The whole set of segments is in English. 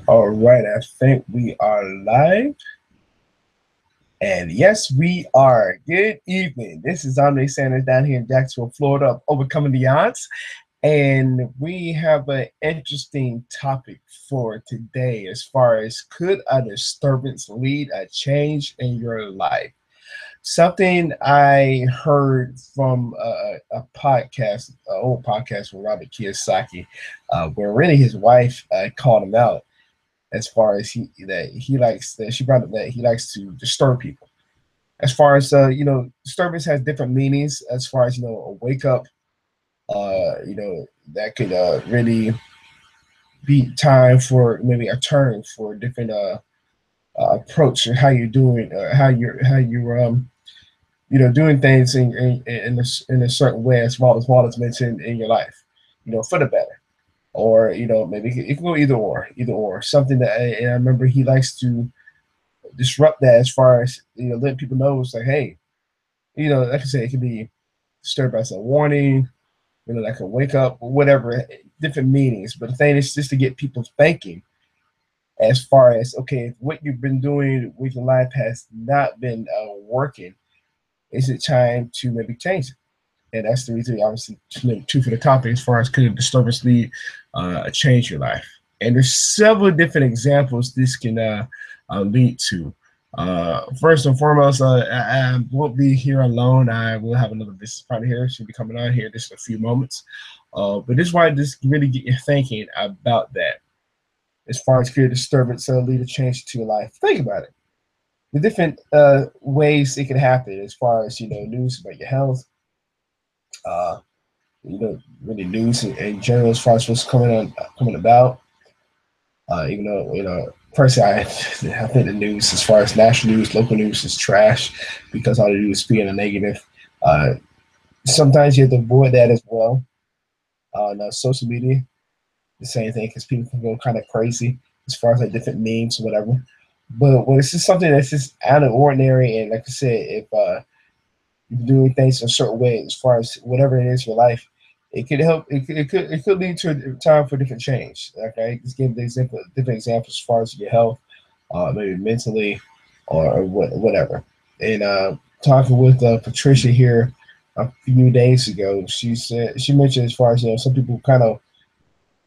All right, I think we are live. And yes, we are. Good evening. This is Andre Sanders down here in Jacksonville, Florida, Overcoming the Odds. And we have an interesting topic for today as far as could a disturbance lead a change in your life? Something I heard from a podcast, an old podcast with Robert Kiyosaki, where really his wife called him out as far as he likes that she brought up that he likes to disturb people. As far as disturbance has different meanings. As far as a wake up, that could really be time for maybe a turn for a different approach or how you're doing, how you're doing things in a certain way, as Wallace mentioned in your life, for the better. Or maybe it can go either or something that and I remember he likes to disrupt that as far as letting people know it's like, hey, like I said, it can be disturbed by some warning, like a wake up or whatever, different meanings. But the thing is just to get people thinking as far as, okay, if what you've been doing with your life has not been working, is it time to maybe change it? And that's the reason, obviously, true for the topic as far as could a disturbance lead change your life. And there's several different examples this can lead to. First and foremost, I won't be here alone. I will have another business partner here. She'll be coming on here just in a few moments. But this is why this really get you thinking about that. As far as could a disturbance lead a change to your life, think about it. The different ways it can happen, as far as news about your health, uh, really news in general as far as what's coming about. Even though personally, I think the news, as far as national news, local news, is trash because all they do is speak in a negative. Uh, Sometimes you have to avoid that as well. On social media, the same thing, because people can go kind of crazy as far as like different memes or whatever. But when it's just something that's just out of ordinary, and like I said, if you're doing things in a certain way, as far as whatever it is for life, it could help. It could lead to a time for different change. Okay, just give the example, different examples as far as your health, maybe mentally, or whatever. And talking with Patricia here a few days ago, she mentioned as far as some people kind of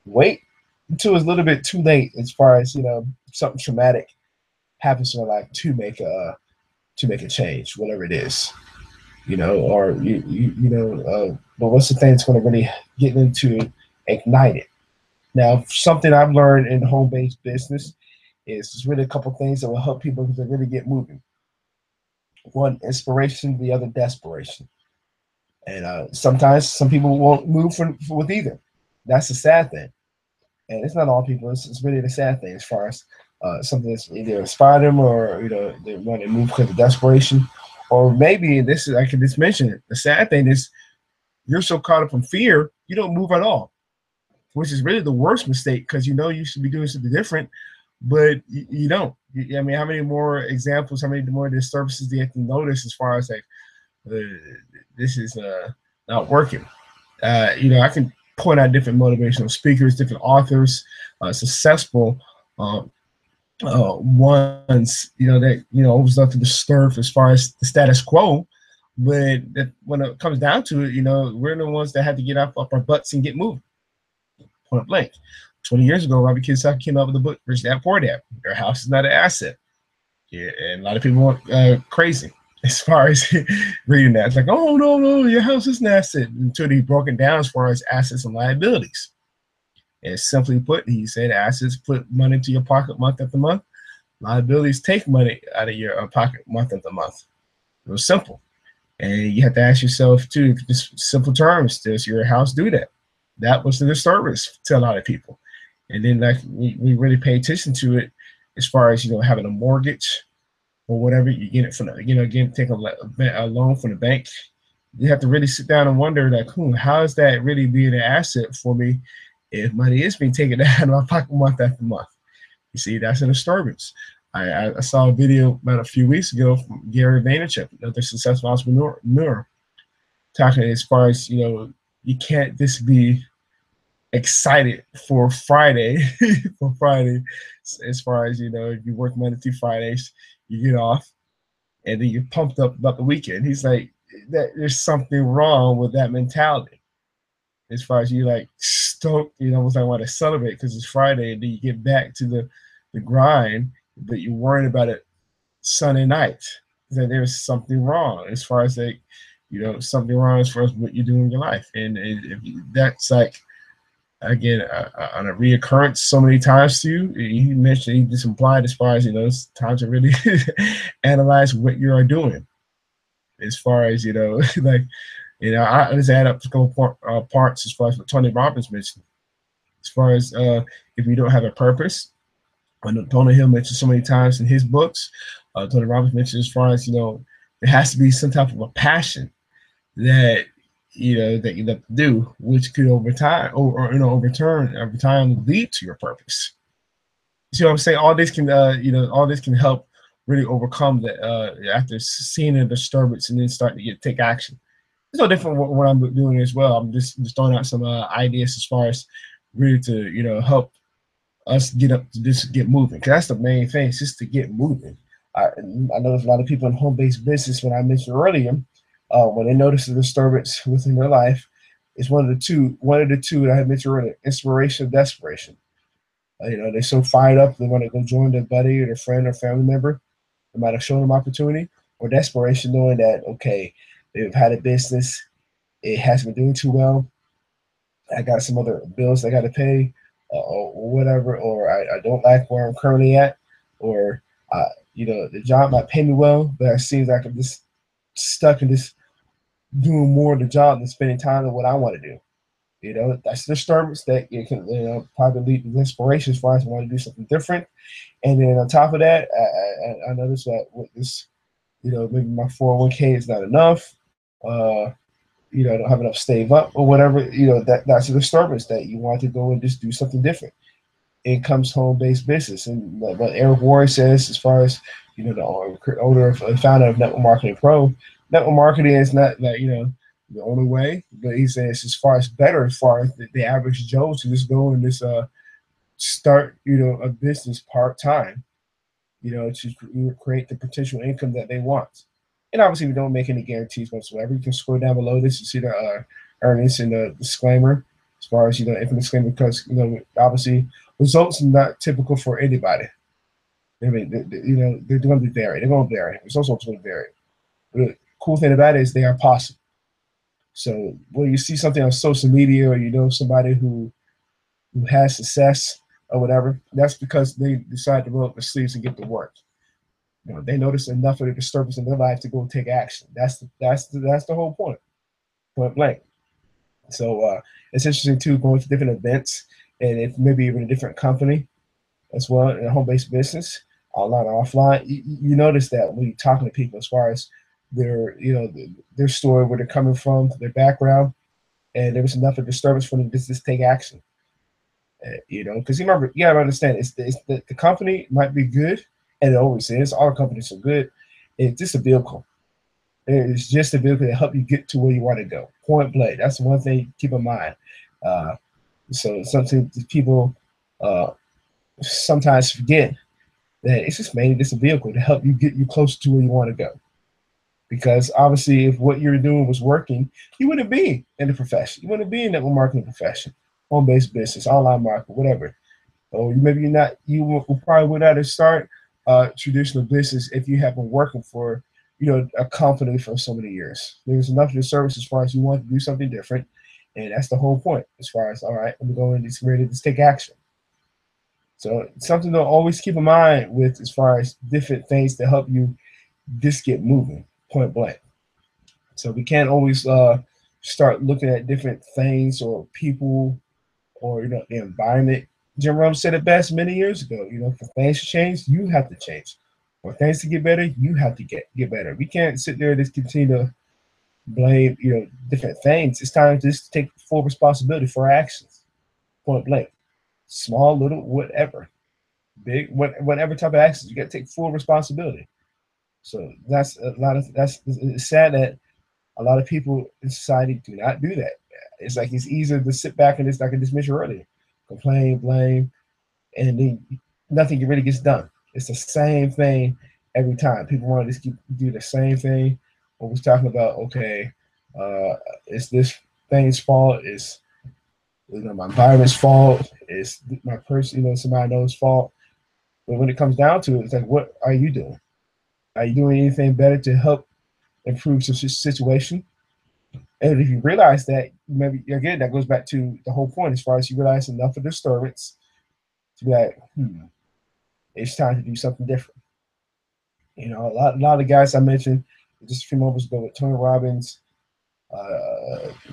wait until it's a little bit too late as far as something traumatic happens in their life to make a change, whatever it is, or but what's the thing that's going to really get them to ignite it? Now, something I've learned in home-based business is there's really a couple things that will help people to really get moving. One, inspiration; the other, desperation. And sometimes some people won't move with either. That's the sad thing. And it's not all people. It's really the sad thing as far as something that's either inspired them or they want to move because of desperation, or maybe this is I can just mention it. The sad thing is you're so caught up in fear you don't move at all, which is really the worst mistake because you should be doing something different, but you don't. I mean, how many more examples? How many more disturbances do you have to notice as far as like this is not working? I can point out different motivational speakers, different authors, successful ones, that always love to disturb as far as the status quo. But when it comes down to it, we're the ones that had to get up our butts and get moving. Point blank. 20 years ago, Robert Kiyosaki came up with the book Rich Dad Poor Dad. Your house is not an asset. Yeah, and a lot of people went crazy as far as reading that. It's like, oh no, your house is an asset, until he broke it down as far as assets and liabilities. And simply put, he said assets put money into your pocket month after month. Liabilities take money out of your pocket month after month. It was simple. And you have to ask yourself, too, just simple terms, does your house do that? That was the disturbance to a lot of people. And then like we really pay attention to it as far as, having a mortgage or whatever. You get it from, again, take a loan from the bank. You have to really sit down and wonder, like, how is that really being an asset for me if money is being taken out of my pocket month after month? You see, that's a disturbance. I saw a video about a few weeks ago from Gary Vaynerchuk, another successful entrepreneur, talking as far as, you can't just be excited for Friday, for Friday, as far as if you work Monday through Fridays, you get off, and then you're pumped up about the weekend. He's like, that there's something wrong with that mentality. As far as you like stoked, almost like want to celebrate because it's Friday, and then you get back to the grind, but you're worried about it Sunday night. That there's something wrong as far as like, something wrong as far as what you do in your life, and that's like again on a reoccurrence so many times to you. You mentioned you just implied as far as it's time to really analyze what you are doing. As far as like I just add up a couple parts as far as what Tony Robbins mentioned. As far as if you don't have a purpose, I know Tony Hill mentioned so many times in his books. Tony Robbins mentioned as far as there has to be some type of a passion that that you have to do, which could over time or over time lead to your purpose. You see what I'm saying? All this can all this can help really overcome that after seeing a disturbance and then starting to take action. It's no different what I'm doing as well. I'm just throwing out some ideas as far as really to help us get up to just get moving. Because that's the main thing, is just to get moving. I know there's a lot of people in home-based business, when I mentioned earlier, when they notice a disturbance within their life, it's one of the two that I had mentioned earlier: inspiration, desperation. They're so fired up they want to go join their buddy or their friend or family member. They might have shown them opportunity, or desperation, knowing that okay, they've had a business, it hasn't been doing too well. I got some other bills I got to pay, or whatever, or I don't like where I'm currently at, or the job might pay me well, but it seems like I'm just stuck in this doing more of the job than spending time on what I want to do. That's the disturbance that it can probably lead to inspiration as far as I want to do something different. And then on top of that, I noticed that with this, maybe my 401k is not enough. I don't have enough save up or whatever. That's a disturbance that you want to go and just do something different. It comes home-based business, and what Eric Warren says, as far as the owner and founder of Network Marketing Pro, network marketing is not like the only way, but he says as far as better, as far as the average Joe to just go and just start a business part time, to create the potential income that they want. And obviously, we don't make any guarantees whatsoever. You can scroll down below this. You see the earnings and the disclaimer, as far as infant disclaimer, because obviously results are not typical for anybody. I mean, they're going to be varied. They're going to vary. Results are going to vary. The cool thing about it is they are possible. So when you see something on social media, or somebody who has success or whatever, that's because they decide to roll up their sleeves and get to work. They notice enough of the disturbance in their life to go take action. That's the whole point. Point blank. So it's interesting too, going to different events, and if maybe even a different company as well in a home-based business, online or offline. You notice that when you're talking to people as far as their their story, where they're coming from, their background, and there was enough of disturbance for them to just take action. Because remember, you gotta understand, the company might be good, and it always is. All companies are good. It's just a vehicle. It's just a vehicle to help you get to where you want to go. Point blank. That's one thing to keep in mind. So something people sometimes forget, that it's just mainly just a vehicle to help you get you closer to where you want to go. Because obviously, if what you're doing was working, you wouldn't be in the profession. You wouldn't be in that marketing profession, home-based business, online market, whatever. Or maybe you're not. You will probably would not have start traditional business if you have been working for a company for so many years. There's enough of your service as far as you want to do something different, and that's the whole point. As far as all right, let me go and just ready to take action. So something to always keep in mind with as far as different things to help you just get moving. Point blank. So we can't always start looking at different things or people or the environment. Jim Rome said it best many years ago. For things to change, you have to change. For things to get better, you have to get better. We can't sit there and just continue to blame different things. It's time to just take full responsibility for our actions. Point blank. Small, little, whatever. Big, whatever type of actions, you got to take full responsibility. So that's it's sad that a lot of people in society do not do that. It's like it's easier to sit back and just like I just mentioned earlier, complain, blame, and then nothing really gets done. It's the same thing every time. People want to just keep do the same thing. What we're talking about, okay, uh, it's this thing's fault. It's my environment's fault. It's my person, somebody I know's fault. But when it comes down to it, it's like, what are you doing? Are you doing anything better to help improve the situation? And if you realize that, maybe again, that goes back to the whole point as far as you realize enough of disturbance to be like, it's time to do something different. A lot of the guys I mentioned just a few moments ago with Tony Robbins,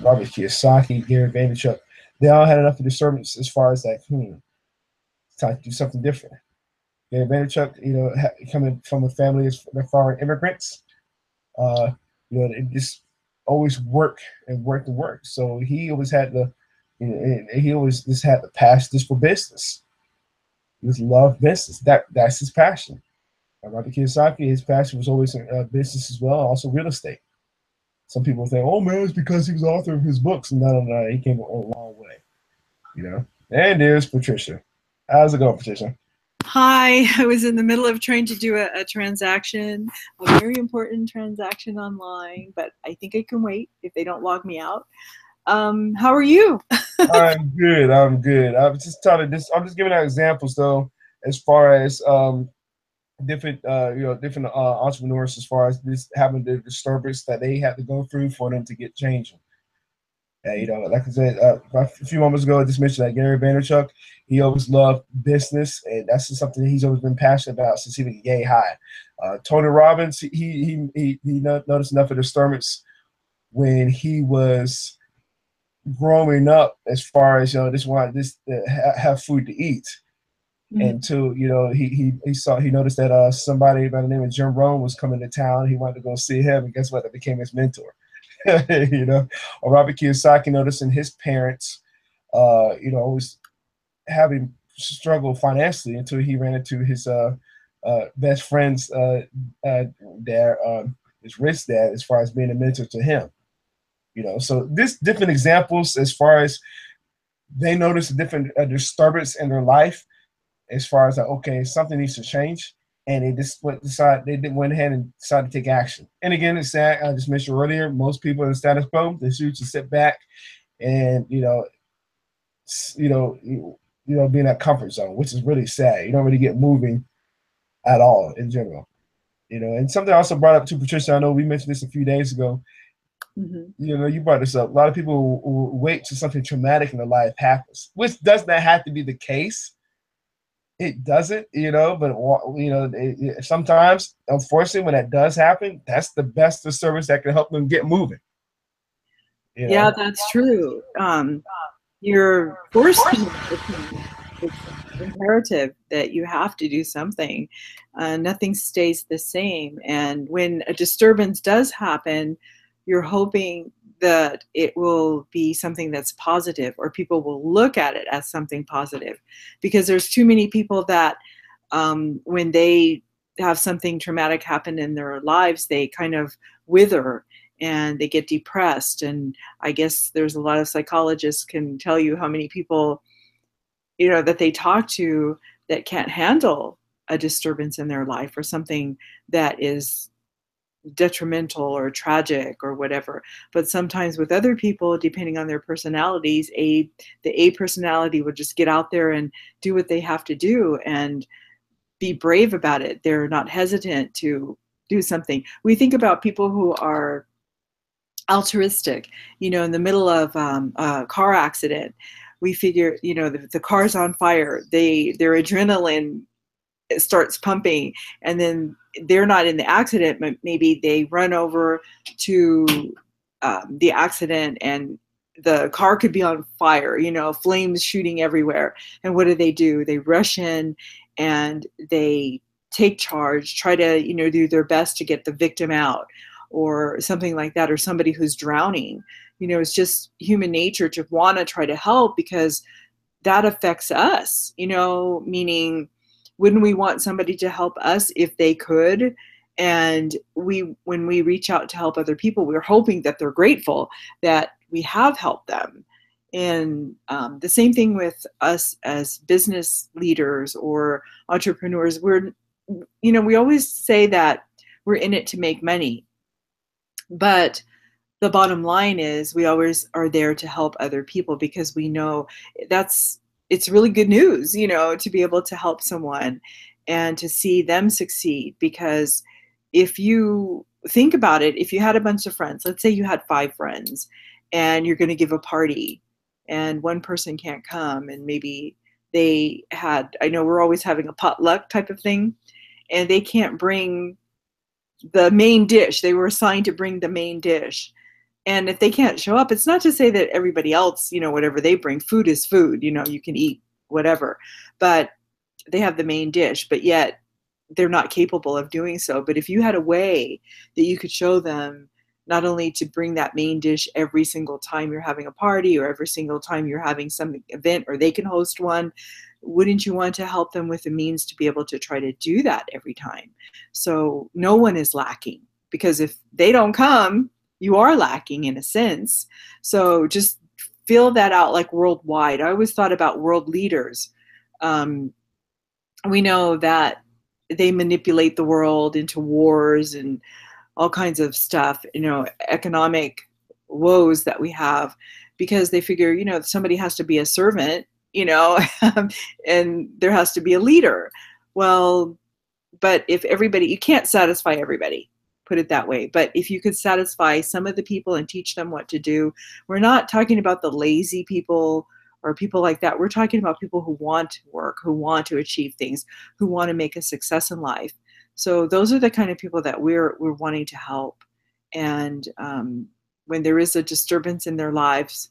Robert Kiyosaki, Gary Vaynerchuk, they all had enough of disturbance as far as like, it's time to do something different. Gary Vaynerchuk, coming from a family of foreign immigrants, it just always work and work and work. So he always had he always just had the passion just for business. He just loved business. That's his passion. Robert Kiyosaki, his passion was always business as well, also real estate. Some people think, oh man, it's because he was the author of his books. No, he came a long way. And there's Patricia. How's it going, Patricia? Hi, I was in the middle of trying to do a transaction, a very important transaction online, but I think I can wait if they don't log me out. How are you? I'm good. I'm good. I'm just giving out examples though, as far as different entrepreneurs, as far as this having the disturbance that they had to go through for them to get changing. Like I said a few moments ago, I just mentioned that Gary Vaynerchuk, he always loved business, and that's just something that he's always been passionate about since he was yay high. Tony Robbins, he noticed enough of disturbance when he was growing up, as far as just want have food to eat. And to he noticed that somebody by the name of Jim Rohn was coming to town. He wanted to go see him, and guess what? That became his mentor. Or Robert Kiyosaki noticing his parents, always having struggled financially until he ran into his best friend's his rich dad, as far as being a mentor to him. So this different examples as far as they notice a different disturbance in their life, as far as like, okay, something needs to change, and they just went ahead and decided to take action. And again, it's sad. I just mentioned earlier, most people in the status quo, they choose to sit back and be in that comfort zone, which is really sad. You don't really get moving at all in general. And something I also brought up to Patricia, I know we mentioned this a few days ago. You brought this up. A lot of people will wait till something traumatic in their life happens, which does not have to be the case. It doesn't, but sometimes, unfortunately, when that does happen, that's the best service that can help them get moving. Yeah, that's true. You're forced to. It's imperative that you have to do something. Nothing stays the same. And when a disturbance does happen, you're hoping that it will be something that's positive, or people will look at it as something positive, because there's too many people that when they have something traumatic happen in their lives, they kind of wither and they get depressed. And I guess there's a lot of psychologists can tell you how many people that they talk to that can't handle a disturbance in their life, or something that is detrimental or tragic or whatever. But sometimes with other people, depending on their personalities, the A personality would just get out there and do what they have to do and be brave about it. They're not hesitant to do something. We think about people who are altruistic, in the middle of a car accident. We figure, the car's on fire, their adrenaline starts pumping, and then they're not in the accident, but maybe they run over to the accident and the car could be on fire, flames shooting everywhere. And what do? They rush in and they take charge, try to, do their best to get the victim out or something like that, or somebody who's drowning. It's just human nature to want to try to help, because that affects us, meaning, wouldn't we want somebody to help us if they could? And when we reach out to help other people, we're hoping that they're grateful that we have helped them. And the same thing with us as business leaders or entrepreneurs. We always say that we're in it to make money, but the bottom line is we always are there to help other people, because we know it's really good news, to be able to help someone and to see them succeed. Because if you think about it, if you had a bunch of friends, let's say you had 5 friends, and you're going to give a party and one person can't come, and maybe I know we're always having a potluck type of thing, and they can't bring the main dish. They were assigned to bring the main dish. And if they can't show up, it's not to say that everybody else, whatever they bring, food is food, you can eat whatever, but they have the main dish, but yet they're not capable of doing so. But if you had a way that you could show them not only to bring that main dish every single time you're having a party, or every single time you're having some event, or they can host one, wouldn't you want to help them with the means to be able to try to do that every time? So no one is lacking, because if they don't come, you are lacking in a sense. So just feel that out, like worldwide. I always thought about world leaders. We know that they manipulate the world into wars and all kinds of stuff, economic woes that we have, because they figure, somebody has to be a servant, and there has to be a leader. Well, but if you can't satisfy everybody, put it that way. But if you could satisfy some of the people and teach them what to do, we're not talking about the lazy people or people like that. We're talking about people who want to work, who want to achieve things, who want to make a success in life. So those are the kind of people that we're wanting to help. And when there is a disturbance in their lives,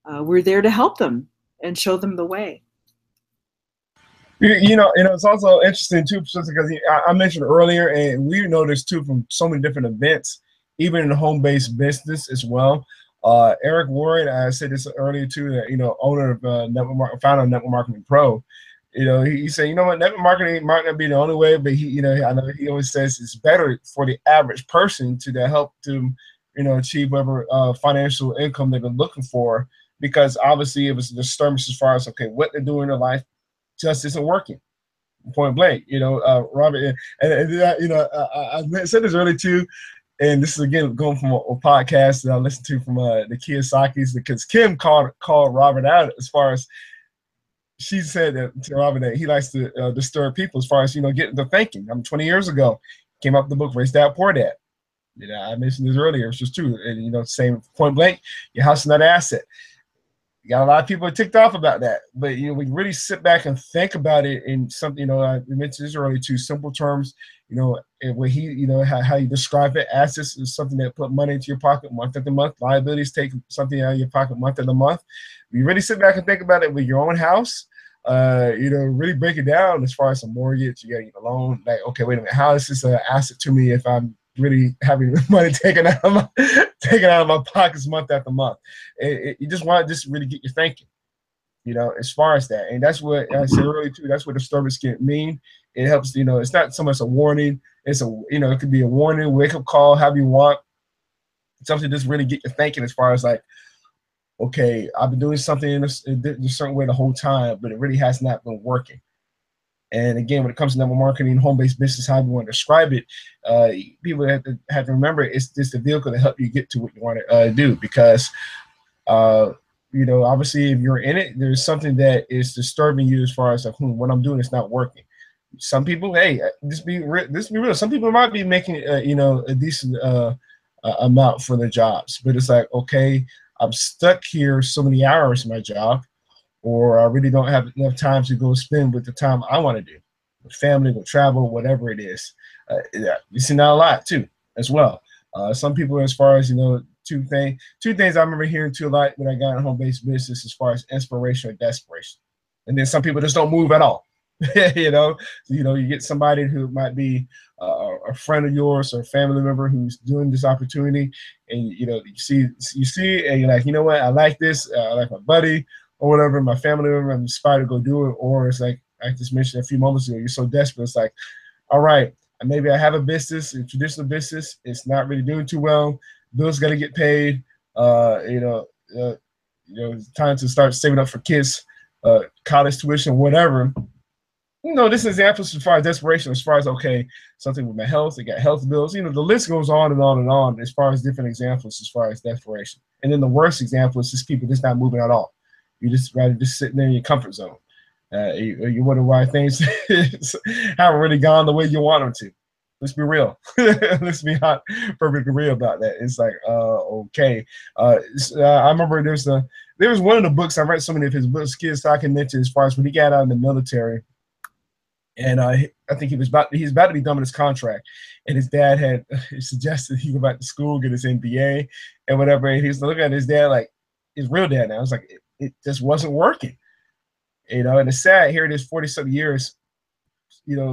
we're there to help them and show them the way. It's also interesting too, because I mentioned earlier, and we know this too from so many different events, even in the home-based business as well. Eric Warren, I said this earlier too, that owner of founder of Network Marketing Pro. He said, what, network marketing might not be the only way, but I know he always says it's better for the average person to help to, achieve whatever financial income they've been looking for, because obviously it was a disturbance as far as what they're doing in their life just isn't working. Point blank, Robert, and I said this earlier too, and this is again going from a podcast that I listened to from the Kiyosaki's, because Kim called Robert out as far as, she said that to Robert that he likes to disturb people as far as getting to thinking. 20 years ago, came up with the book Rich Dad Poor Dad. I mentioned this earlier, which is true, and same point blank, your house is not an asset. You got a lot of people ticked off about that, but we really sit back and think about it in something. I mentioned this earlier too, simple terms. Where he, how you describe it, assets is something that put money into your pocket month after month. Liabilities take something out of your pocket month after month. You really sit back and think about it with your own house. Really break it down as far as a mortgage. You got a loan. Like, okay, wait a minute, how is this an asset to me if I'm really having money taken out of my pockets month after month? You just want to just really get you thinking, as far as that. And that's what I said earlier too. That's what disturbance can mean. It helps. It's not so much a warning. It's it could be a warning, wake up call, however you want. Something to just really get you thinking as far as like, okay, I've been doing something in a certain way the whole time, but it really has not been working. And again, when it comes to network marketing, home-based business, however you want to describe it, people have to remember it's just a vehicle to help you get to what you want to do. Because, obviously, if you're in it, there's something that is disturbing you as far as like, what I'm doing is not working. Some people, hey, just be real. Some people might be making, a decent amount for their jobs, but it's like, okay, I'm stuck here so many hours in my job, or I really don't have enough time to go spend with the time I want to do, with family, with travel, whatever it is. You see that a lot too, as well. Some people, as far as two things I remember hearing too a lot when I got in home-based business, as far as inspiration or desperation, and then some people just don't move at all. You get somebody who might be a friend of yours or a family member who's doing this opportunity, and you see it, and you're like, what, I like this, I like my buddy or whatever, my family member, I'm inspired to go do it. Or it's like I just mentioned a few moments ago, you're so desperate, it's like, all right, maybe I have a business, a traditional business, it's not really doing too well, bills got to get paid, time to start saving up for kids, college tuition, whatever. This examples as far as desperation, as far as okay, something with my health, I got health bills. The list goes on and on and on as far as different examples as far as desperation. And then the worst example is just people just not moving at all. You just rather just sitting there in your comfort zone. You wonder why things haven't really gone the way you want them to. Let's be real. Let's be perfectly real about that. It's like, okay. I remember there was one of the books, I read so many of his books, kids talking into as far as when he got out in the military. And I think he's about to be done with his contract, and his dad had suggested he go back to school, get his MBA, and whatever. And he's looking at his dad like his real dad now. I was like, it just wasn't working, And it's sad. Here it is, 40-something years.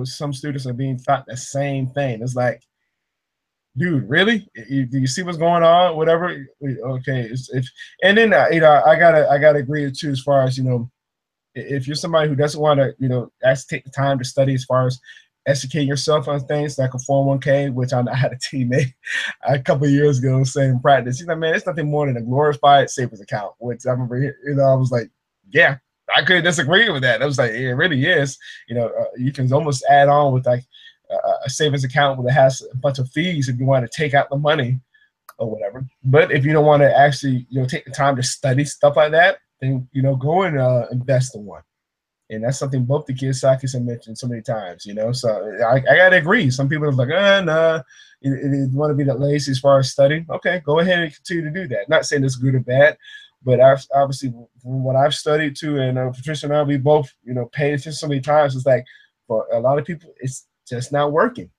Some students are being taught the same thing. It's like, dude, really? Do you see what's going on? Whatever. Okay. And then I gotta agree too as far as if you're somebody who doesn't want to, actually take the time to study as far as educating yourself on things like a 401k, which I had a teammate a couple of years ago saying in practice, he's like, man, it's nothing more than a glorified savings account, which I remember, I was like, yeah, I couldn't disagree with that. I was like, it really is. You can almost add on with like a savings account that has a bunch of fees if you want to take out the money or whatever. But if you don't want to actually, take the time to study stuff like that, then go and invest in one. And that's something both the kids Sakis have mentioned so many times. So I gotta agree. Some people are like, nah, you want to be that lazy as far as studying. Okay, go ahead and continue to do that. Not saying it's good or bad, but obviously from what I've studied too, and Patricia and I, we both paid attention so many times. It's like for a lot of people, it's just not working.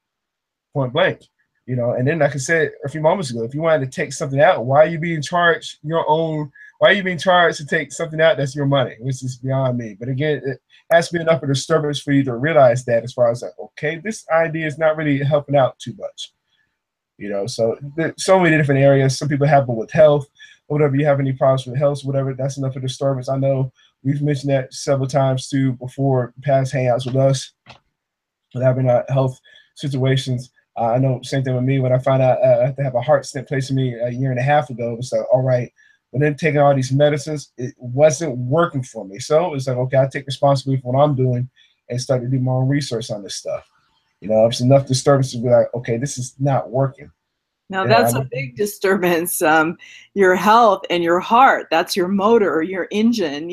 Point blank. And then like I said a few moments ago, if you wanted to take something out, why are you being charged why are you being charged to take something out that's your money, which is beyond me. But again, it has to be enough of a disturbance for you to realize that as far as like, okay, this idea is not really helping out too much. So there's so many different areas. Some people have it with health, or whatever. You have any problems with health, whatever, that's enough of a disturbance. I know we've mentioned that several times too before past hangouts with us, with having health situations. I know same thing with me. When I found out I had to have a heart stent placed in me a year and a half ago, it was like, all right. But then taking all these medicines, it wasn't working for me. So it's like, okay, I take responsibility for what I'm doing and start to do my own research on this stuff. It's enough disturbance to be like, okay, this is not working. Now that's a big disturbance. Your health and your heart, that's your motor, your engine,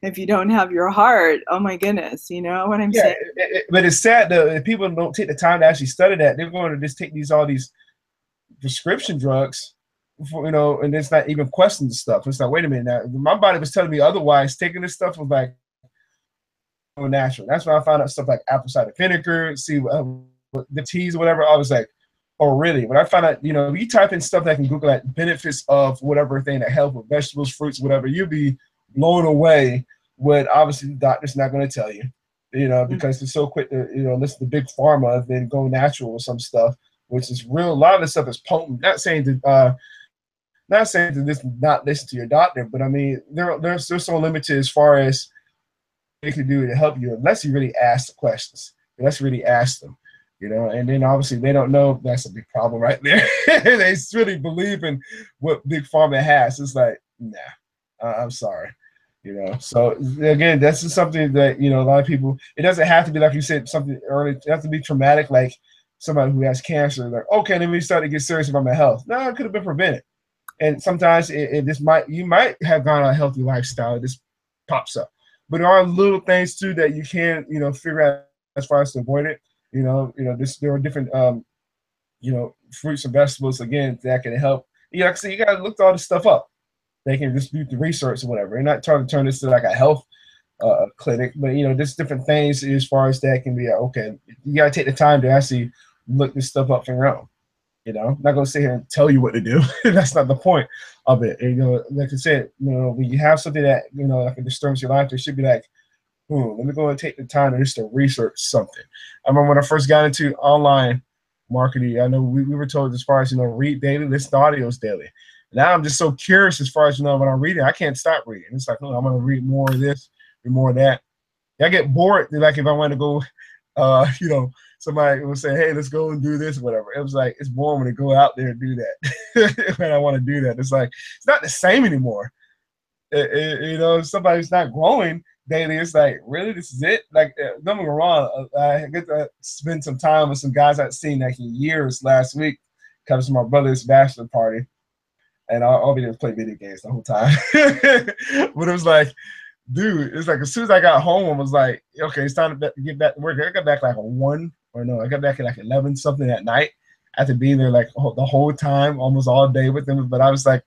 If you don't have your heart, oh my goodness, you know what I'm saying? But it's sad though, if people don't take the time to actually study that, they're going to just take all these prescription drugs for, and it's not even questioning the stuff. It's like, wait a minute, now my body was telling me otherwise. Taking this stuff was like natural. That's when I found out stuff like apple cider vinegar, the teas or whatever. I was like, oh, really? When I found out, if you type in stuff that can Google like benefits of whatever thing that help with vegetables, fruits, whatever, you'll be blown away. What obviously the doctor's not going to tell you, because they're so quick to, listen to big pharma and then go natural with some stuff, which is real. A lot of this stuff is potent. Not saying to not listen to your doctor, but I mean, they're so limited as far as they can do to help you, unless you really ask the questions. Let's really ask them. And then obviously they don't know. That's a big problem right there. They really believe in what big pharma has. It's like, nah, I'm sorry. So again, that's just something that, a lot of people, it doesn't have to be, like you said, something early. It has to be traumatic, like somebody who has cancer. Like, okay, then we start to get serious about my health. No, it could have been prevented. And sometimes you might have gone on a healthy lifestyle. It just pops up. But there are little things too that you can, figure out as far as to avoid it. There are different, fruits and vegetables, again, that can help. Like I said, you got to look all this stuff up. They can just do the research or whatever. And not trying to turn this to like a health clinic, but, just different things as far as that can be, okay, you got to take the time to actually look this stuff up for your own. I'm not going to sit here and tell you what to do. That's not the point of it. And, like I said, when you have something that, like disturbs your life, there should be like, let me go and take the time just to research something. I remember when I first got into online marketing, I know we were told as far as, read daily, listen to audios daily. Now I'm just so curious as far as, when I'm reading, I can't stop reading. It's like, I'm going to read more of this, read more of that. I get bored. Like if I want to go You know, somebody would say, "Hey, let's go and do this," whatever. It was like it's boring when they go out there and do that. When I want to do that, it's like it's not the same anymore. You know, if somebody's not growing daily, it's like, really, this is it? Like, don't get me wrong, I get to spend some time with some guys I've seen like in years last week, comes to my brother's bachelor party, and all we did was play video games the whole time. But it was like, dude, it's like as soon as I got home, I was like, okay, it's time to get back to work. I got back like a 1, or no, I got back at like 11 something at night after being there like the whole time, almost all day with them. But I was like,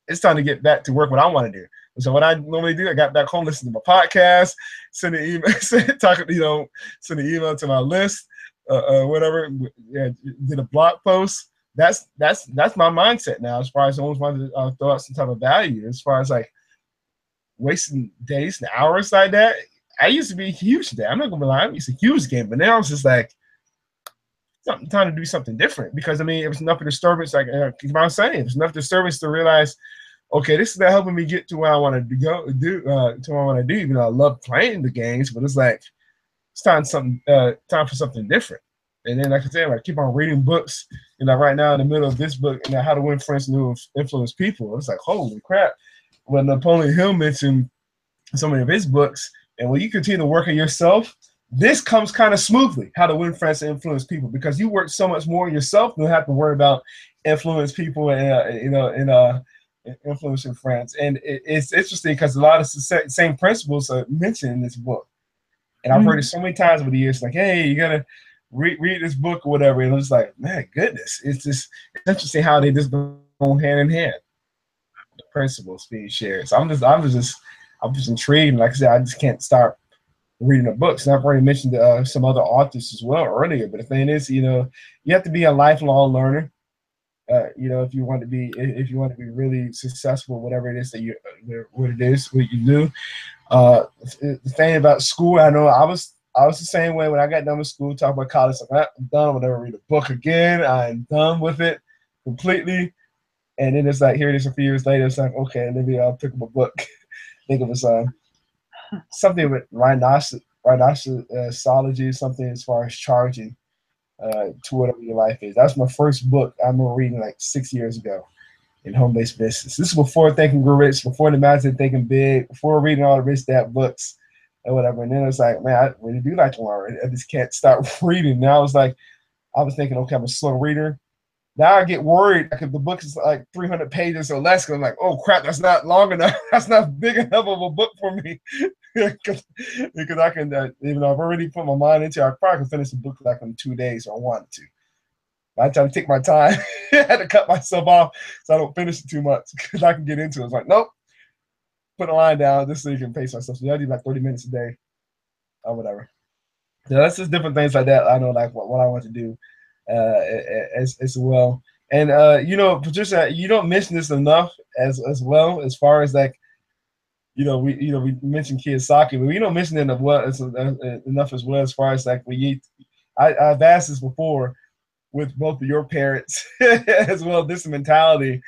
it's time to get back to work, what I want to do. So what I normally do, I got back home, listen to my podcast, send an email, send an email to my list, whatever. Yeah, did a blog post. That's my mindset now. As far as I always wanted to throw out some type of value. As far as like wasting days and hours like that, I used to be huge today. I'm not gonna lie, I used to huge game, but now it's just like time to do something different. Because I mean, it was enough of disturbance. Like I was saying, it was enough disturbance to realize, okay, this is not helping me get to where I want to go do to what I want to do. Even though I love playing the games, but it's like it's time for something different. And then, like I said, I keep on reading books. You know, right now in the middle of this book, How to Win Friends and Influence People. It's like, holy crap! When Napoleon Hill mentioned some of his books, and when you continue to work on yourself, this comes kind of smoothly. How to Win Friends and Influence People, because you work so much more on yourself. You don't have to worry about influence people and influencing friends. And it's interesting because a lot of the same principles are mentioned in this book. And I've heard it so many times over the years, like, hey, you gotta read this book or whatever. And I'm just like, man, goodness, it's interesting how they just go hand in hand. The principles being shared. So I'm just intrigued. Like I said, I just can't start reading the books. And I've already mentioned some other authors as well earlier. But the thing is, you have to be a lifelong learner. If you want to be really successful, whatever it is that what you do. The thing about school, I know I was the same way when I got done with school. Talk about college, like, I'm done. I'll never read a book again. I'm done with it completely. And then it's like, here it is a few years later. It's like, okay, maybe I'll pick up a book. Think of it something with rhinocerology, something as far as charging to whatever your life is. That's my first book I remember reading like 6 years ago in home-based business. This is before Think and Grow Rich, before the Master Thinking Big, before reading all the Rich Dad books and whatever. And then it's like, man, I really do like to learn. I just can't stop reading. Now it's like, I was thinking, okay, I'm a slow reader. Now I get worried because the book is like 300 pages or less. Because I'm like, oh crap, that's not long enough. That's not big enough of a book for me. because I can, even though I've already put my mind into it, I probably can finish the book like in 2 days if I wanted to. I try to take my time. I had to cut myself off so I don't finish it too much because I can get into it. It's like, nope, put a line down just so you can pace myself. So I do like 30 minutes a day or whatever. So that's just different things like that. I know like what I want to do as well. And Patricia, you don't mention this enough as well as far as like, we mentioned Kiyosaki, but we don't mention it enough as well as far as like I've asked this before with both of your parents as well. This mentality,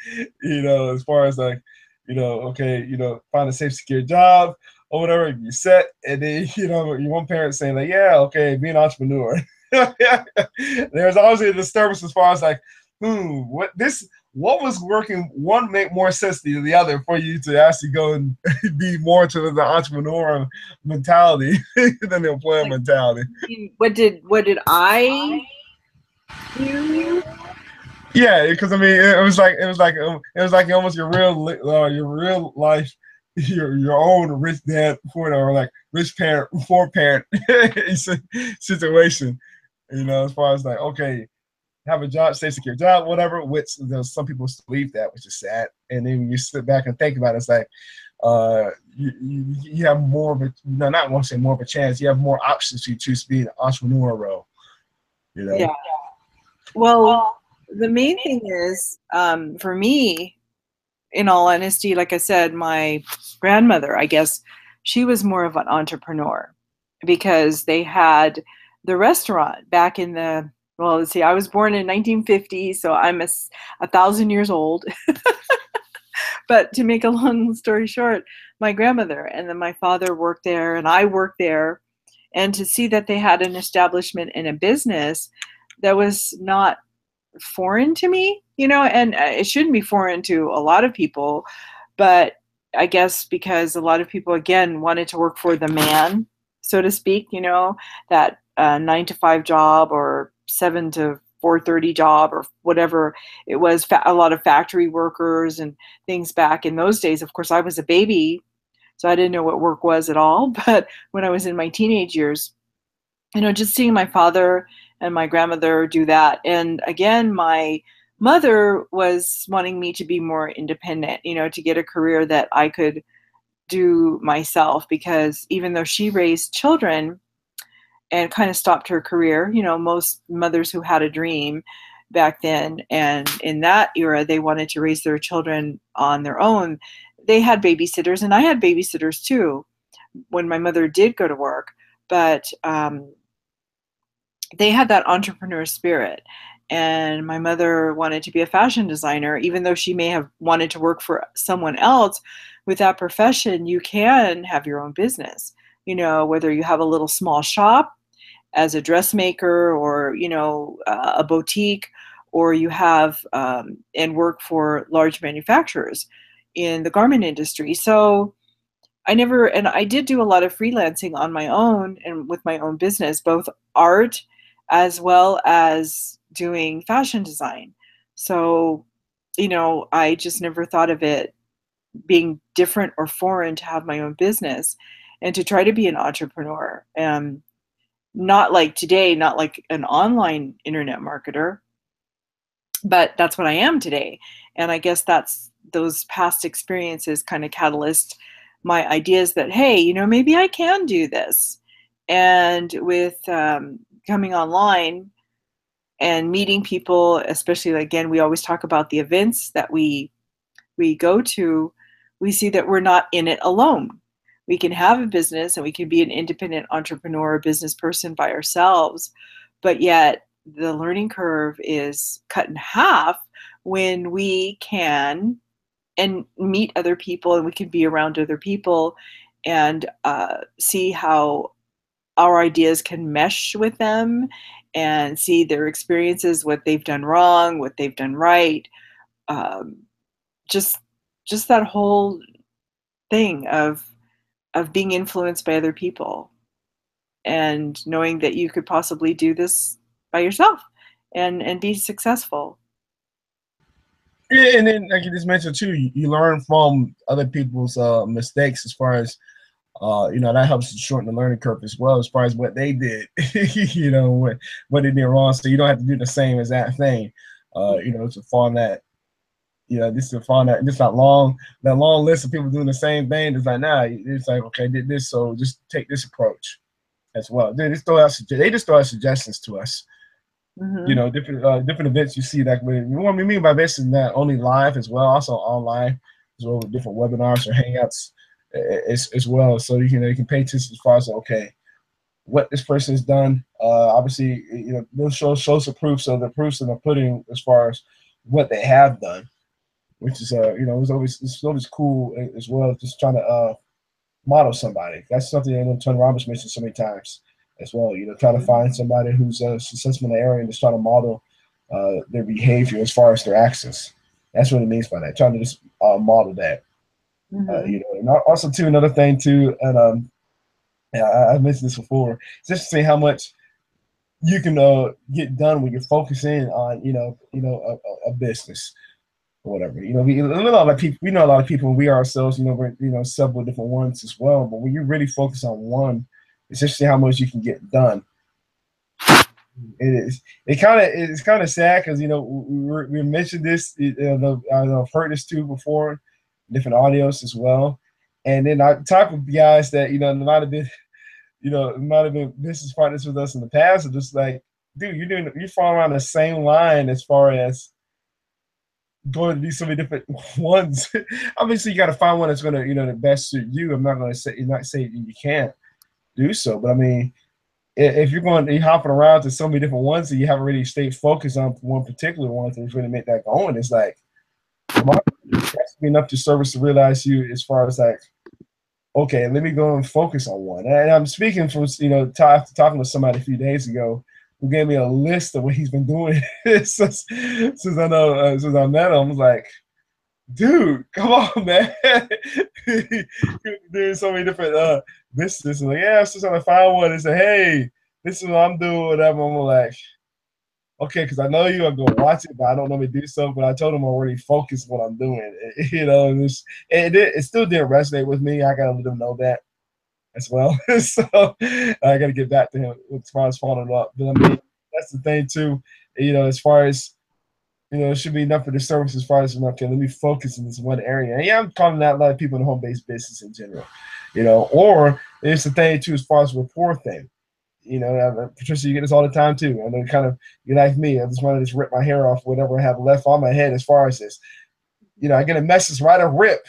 as far as like, okay, find a safe, secure job or whatever, you set, and then you one parent saying like, yeah, okay, be an entrepreneur. There's always a disturbance as far as like, what was working? One make more sense than the other for you to actually go and be more to the entrepreneur mentality than the employer mentality. What did I do? Yeah, because I mean, it was like almost your real life, your own rich dad or like rich parent, poor parent situation. As far as like, okay, have a job, stay secure job, whatever. Which some people still believe that, which is sad. And then when you sit back and think about it, it's like you have more of a not want to say more of a chance. You have more options to choose to be an entrepreneur role. Yeah. Well, the main thing is for me, in all honesty, like I said, my grandmother, I guess, she was more of an entrepreneur because they had the restaurant back in the, well, let's see, I was born in 1950, so I'm 1,000 years old. But to make a long story short, my grandmother and then my father worked there and I worked there. and to see that they had an establishment and a business that was not foreign to me, and it shouldn't be foreign to a lot of people, but I guess because a lot of people, again, wanted to work for the man, so to speak, that 9 to 5 job or 7 to 4:30 job or whatever it was, a lot of factory workers and things back in those days. Of course, I was a baby, so I didn't know what work was at all. But when I was in my teenage years, just seeing my father and my grandmother do that. And again, my mother was wanting me to be more independent, to get a career that I could do myself, because even though she raised children and kind of stopped her career, most mothers who had a dream back then and in that era, they wanted to raise their children on their own. They had babysitters, and I had babysitters too when my mother did go to work. But they had that entrepreneur spirit. And my mother wanted to be a fashion designer, even though she may have wanted to work for someone else. With that profession, you can have your own business, whether you have a little small shop as a dressmaker, or, a boutique, or you have and work for large manufacturers in the garment industry. So I did do a lot of freelancing on my own and with my own business, both art as well as doing fashion design. So, I just never thought of it being different or foreign to have my own business and to try to be an entrepreneur. Not like today, not like an online internet marketer, but that's what I am today. And I guess that's those past experiences kind of catalyst my ideas that, hey, maybe I can do this. And with coming online and meeting people, especially, again, we always talk about the events that we go to, we see that we're not in it alone. We can have a business and we can be an independent entrepreneur or business person by ourselves, but yet the learning curve is cut in half when we can and meet other people, and we can be around other people and see how our ideas can mesh with them and see their experiences, what they've done wrong, what they've done right. Just that whole thing of being influenced by other people and knowing that you could possibly do this by yourself and be successful. Yeah, and then like you just mentioned too, you learn from other people's mistakes as far as that helps to shorten the learning curve as well, as far as what they did, what they did wrong, so you don't have to do the same exact thing. To find that, just to find that that long list of people doing the same thing. It's like, nah, it's like, okay, did this, so just take this approach as well. They just throw out suggestions to us. Mm-hmm. Different events you see, like what we mean by this is not only live as well, also online as well, with different webinars or hangouts as well. So you can pay attention as far as, okay, what this person has done. Obviously, they'll show some proof, so the proofs in the pudding as far as what they have done, which is it's always cool as well, just trying to model somebody. That's something that Tony Robbins mentioned so many times as well. Try to find somebody who's successful in the area and just try to model their behavior as far as their actions. That's what it means by that. Trying to just model that. Mm-hmm. And also too, another thing too, and I mentioned this before. It's just to see how much you can get done when you're focusing on a business or whatever. We know a lot of people. We know a lot of people. We ourselves, we're several different ones as well. But when you really focus on one, it's just how much you can get done. It's kind of sad because we mentioned this. I've heard this too before, different audios as well. And then I talk with guys that might have been business partners with us in the past, are just like, dude, you're falling around the same line as far as going to do so many different ones. Obviously, you got to find one that's going to the best suit you. I'm not going to say you can't do so, but I mean, if you're hopping around to so many different ones and you haven't really stayed focused on one particular one to really make that going, it's like, that's be enough to service to realize you as far as like, okay, let me go and focus on one. And I'm speaking from, after talking to somebody a few days ago who gave me a list of what he's been doing since I know, since I met him. I was like, dude, come on, man. There's so many different businesses. And like, yeah, I was just trying to find one and say, hey, this is what I'm doing, whatever. I'm like, okay, because I know you are going to watch it, but I don't know me do so. But I told him already focus what I'm doing. It still didn't resonate with me. I got to let him know that as well. So I got to get back to him as far as following up. But I mean, that's the thing too. As far as it should be enough for the service as far as okay, let me focus in this one area. And yeah, I'm calling out a lot of people in the home-based business in general. Or it's the thing too as far as rapport thing. Patricia, you get this all the time too. I know you like me. I just want to just rip my hair off, whatever I have left on my head as far as this. I get a message right a rip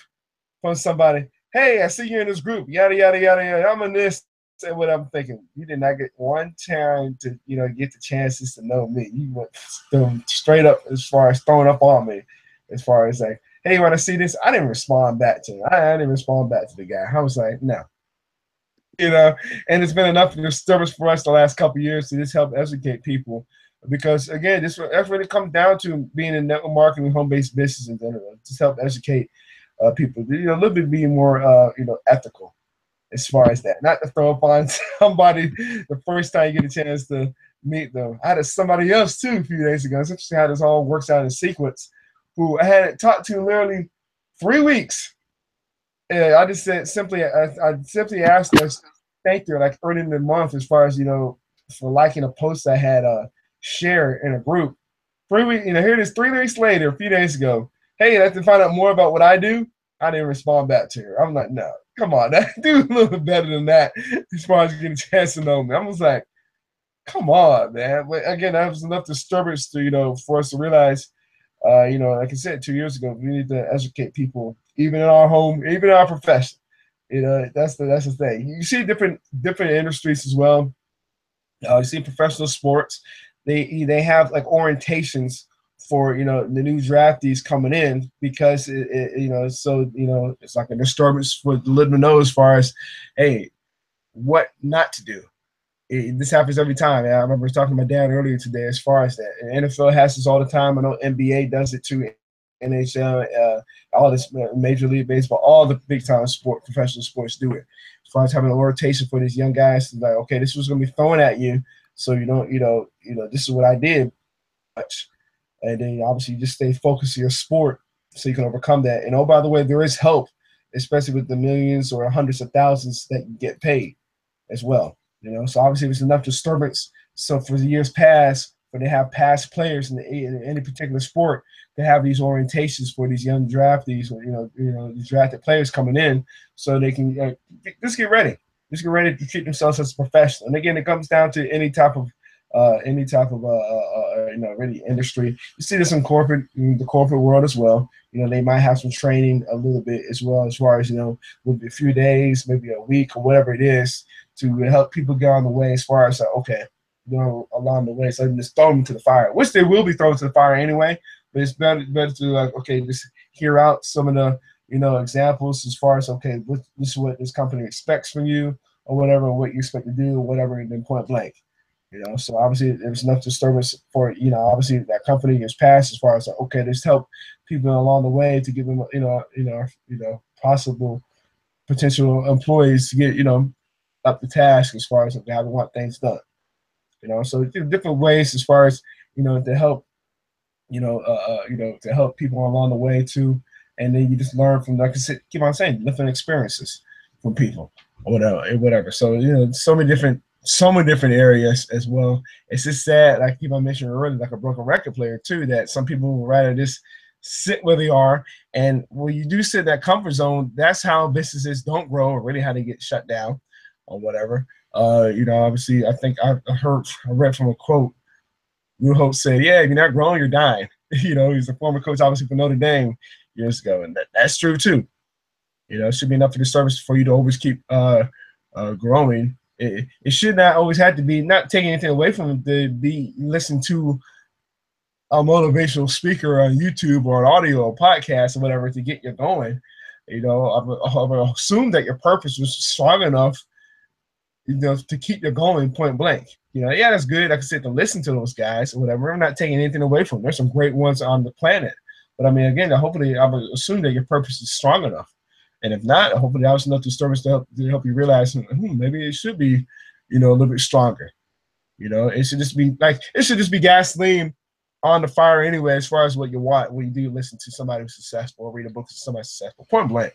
from somebody. Hey, I see you in this group. Yada yada yada yada. I'm in this. And what I'm thinking, you did not get one time to get the chances to know me. You went straight up as far as throwing up on me, as far as like, hey, you want to see this? I didn't respond back to him. I didn't respond back to the guy. I was like, no. And it's been enough disturbance for us the last couple of years to just help educate people. Because again, that's really comes down to being in network marketing, home-based business in general. Just help educate people. A little bit being more ethical as far as that. Not to throw up on somebody the first time you get a chance to meet them. I had somebody else too a few days ago. It's interesting how this all works out in sequence. Who I had talked to literally 3 weeks. And I just said I simply asked her, thank you, like early in the month, as far as for liking a post I had shared in a group. 3 weeks, here it is 3 weeks later, a few days ago. Hey, I'd like to find out more about what I do. I didn't respond back to her. I'm like, no, come on, do a little bit better than that as far as getting a chance to know me. I was like, come on, man. But again, that was enough disturbance to for us to realize, like I said 2 years ago, we need to educate people, even in our home, even in our profession. That's the thing. You see different industries as well. You see professional sports. They have like orientations for the new draftees coming in because it's like a disturbance for the living know as far as hey, what not to do. This happens every time. I remember talking to my dad earlier today as far as that. And NFL has this all the time. I know NBA does it too. NHL, all this Major League Baseball, all the big time professional sports do it. As far as having an orientation for these young guys, like, okay, this was going to be thrown at you, so this is what I did. And then obviously you just stay focused on your sport so you can overcome that. And oh, by the way, there is help, especially with the millions or hundreds of thousands that you get paid as well. So obviously there's enough disturbance. So for the years past, when they have past players in any particular sport, to have these orientations for these young draftees or these drafted players coming in, so they can just get ready. Just get ready to treat themselves as a professional. And again, it comes down to any type of really industry. You see this in the corporate world as well. They might have some training a little bit as well, as far as with a few days, maybe a week or whatever it is, to help people get on the way as far as okay, along the way, so they just throw them to the fire, which they will be thrown to the fire anyway. But it's better to just hear out some of the examples as far as okay, this is what this company expects from you or whatever, what you expect to do or whatever, and then point blank. So obviously there's enough disturbance for obviously that company is passed as far as okay, just help people along the way to give them possible potential employees to get up the task as far as how they want things done. So different ways as far as to help to help people along the way too, and then you just learn from, like I said, keep on saying, different experiences from people or whatever. So so many different areas as well. It's just sad, like I keep on mentioning earlier, like a broken record player too, that some people would rather just sit where they are. And when you do sit in that comfort zone, that's how businesses don't grow, or really how they get shut down or whatever. Obviously, I think I read from a quote. Lou Holt said, "Yeah, if you're not growing, you're dying." He's a former coach, obviously, for Notre Dame years ago, and that's true too. It should be enough for the service for you to always keep growing. It should not always have to be, not taking anything away from it, to be listened to a motivational speaker on YouTube or an audio or podcast or whatever to get you going. I would assume that your purpose was strong enough, to keep you going point blank. Yeah, that's good. I can sit to listen to those guys or whatever. I'm not taking anything away from them. There's some great ones on the planet. But I mean, again, hopefully, I would assume that your purpose is strong enough. And if not, hopefully, that was enough disturbance to help you realize, maybe it should be, a little bit stronger. It should just be gasoline on the fire anyway, as far as what you want when you do listen to somebody who's successful or read a book of somebody successful. Point blank.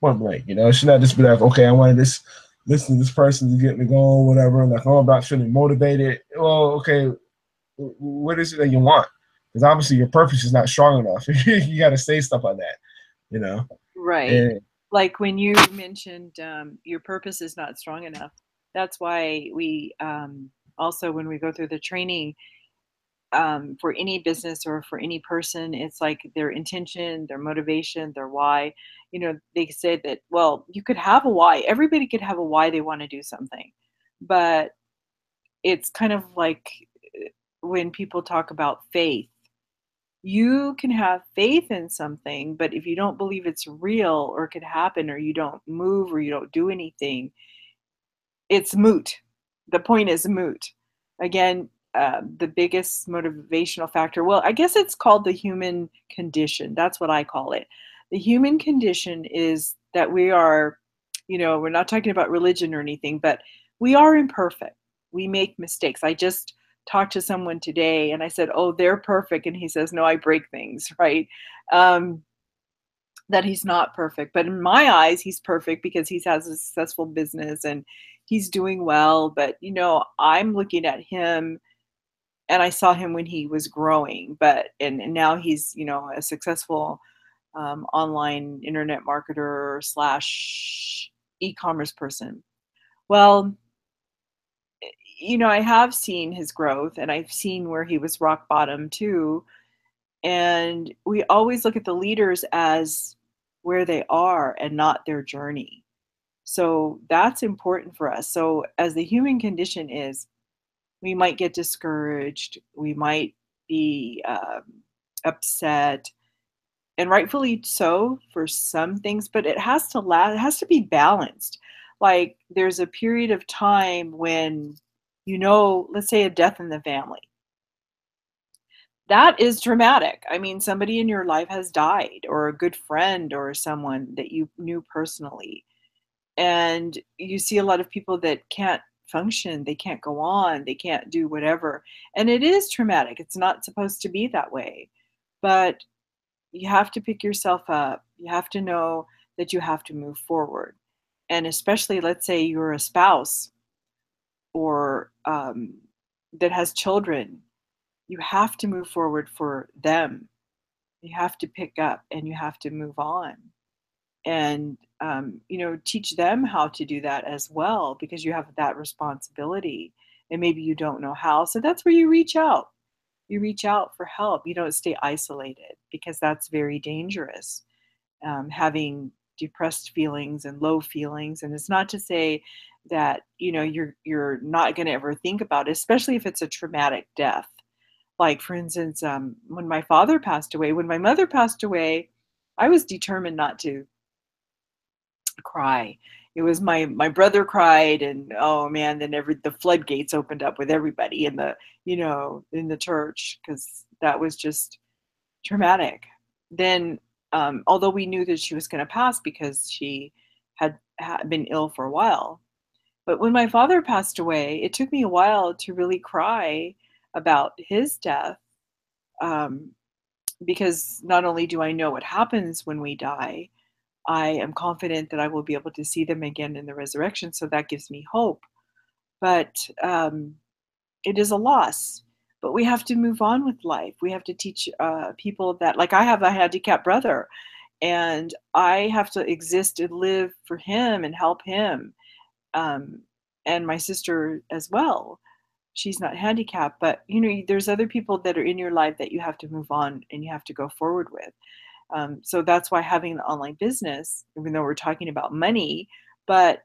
Point blank. It should not just be like, okay, I wanted this listen to this person to get me going, whatever. Like, I'm not feeling motivated. Well, okay, what is it that you want? Because obviously your purpose is not strong enough. You got to say stuff like that. Right. And Like when you mentioned your purpose is not strong enough. That's why we also, when we go through the training, for any business or for any person, it's like their intention, their motivation, their why. They say that, well, you could have a why. Everybody could have a why they want to do something. But it's kind of like when people talk about faith. You can have faith in something, but if you don't believe it's real or could happen, or you don't move or you don't do anything, it's moot. The point is moot. Again, the biggest motivational factor, well, I guess it's called the human condition. That's what I call it. The human condition is that we are, we're not talking about religion or anything, but we are imperfect. We make mistakes. I just talked to someone today and I said, oh, they're perfect. And he says, no, I break things, right? That he's not perfect. But in my eyes, he's perfect because he has a successful business and he's doing well. But, I'm looking at him and I saw him when he was growing, and now he's, a successful online internet marketer slash e-commerce person. Well, I have seen his growth and I've seen where he was rock bottom too. And we always look at the leaders as where they are and not their journey. So that's important for us. So, as the human condition is, we might get discouraged, we might be upset, and rightfully so for some things, but it has to last, it has to be balanced. Like, there's a period of time when, let's say a death in the family. That is dramatic. I mean, somebody in your life has died, or a good friend, or someone that you knew personally. And you see a lot of people that can't function, they can't go on, they can't do whatever. And it is traumatic. It's not supposed to be that way. But you have to pick yourself up. You have to know that you have to move forward. And especially, let's say you're a spouse or that has children, you have to move forward for them. You have to pick up and you have to move on. And, teach them how to do that as well, because you have that responsibility and maybe you don't know how. So that's where you reach out. You reach out for help. You don't stay isolated, because that's very dangerous. Having depressed feelings and low feelings, and it's not to say that you're not going to ever think about it, especially if it's a traumatic death. Like, for instance, when my father passed away, when my mother passed away, I was determined not to cry. It was my brother cried, and oh man, then the floodgates opened up with everybody in the in the church, because that was just traumatic. Then, although we knew that she was going to pass because she had been ill for a while, but when my father passed away, it took me a while to really cry about his death, um, because not only do I know what happens when we die, I am confident that I will be able to see them again in the resurrection. So that gives me hope. But it is a loss. But we have to move on with life. We have to teach people that, like, I have a handicapped brother, and I have to exist and live for him and help him. Um, and my sister as well. She's not handicapped, but there's other people that are in your life that you have to move on and you have to go forward with. So that's why having an online business, even though we're talking about money, but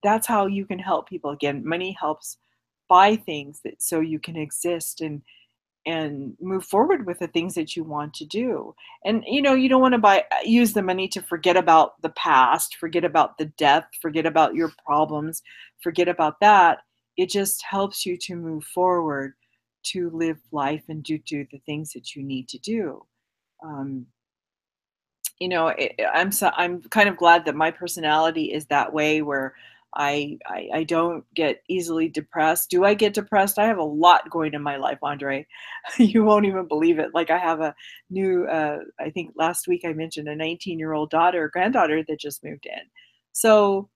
that's how you can help people. Again, money helps buy things so you can exist and move forward with the things that you want to do. And you know, you don't want to use the money to forget about the past, forget about the death, forget about your problems, forget about that. It just helps you to move forward, to live life and do the things that you need to do. um, you know, I'm kind of glad that my personality is that way, where I don't get easily depressed. Do I get depressed? I have a lot going in my life, Andre. You won't even believe it. Like, I have a new, I think last week I mentioned, a 19-year-old granddaughter that just moved in. So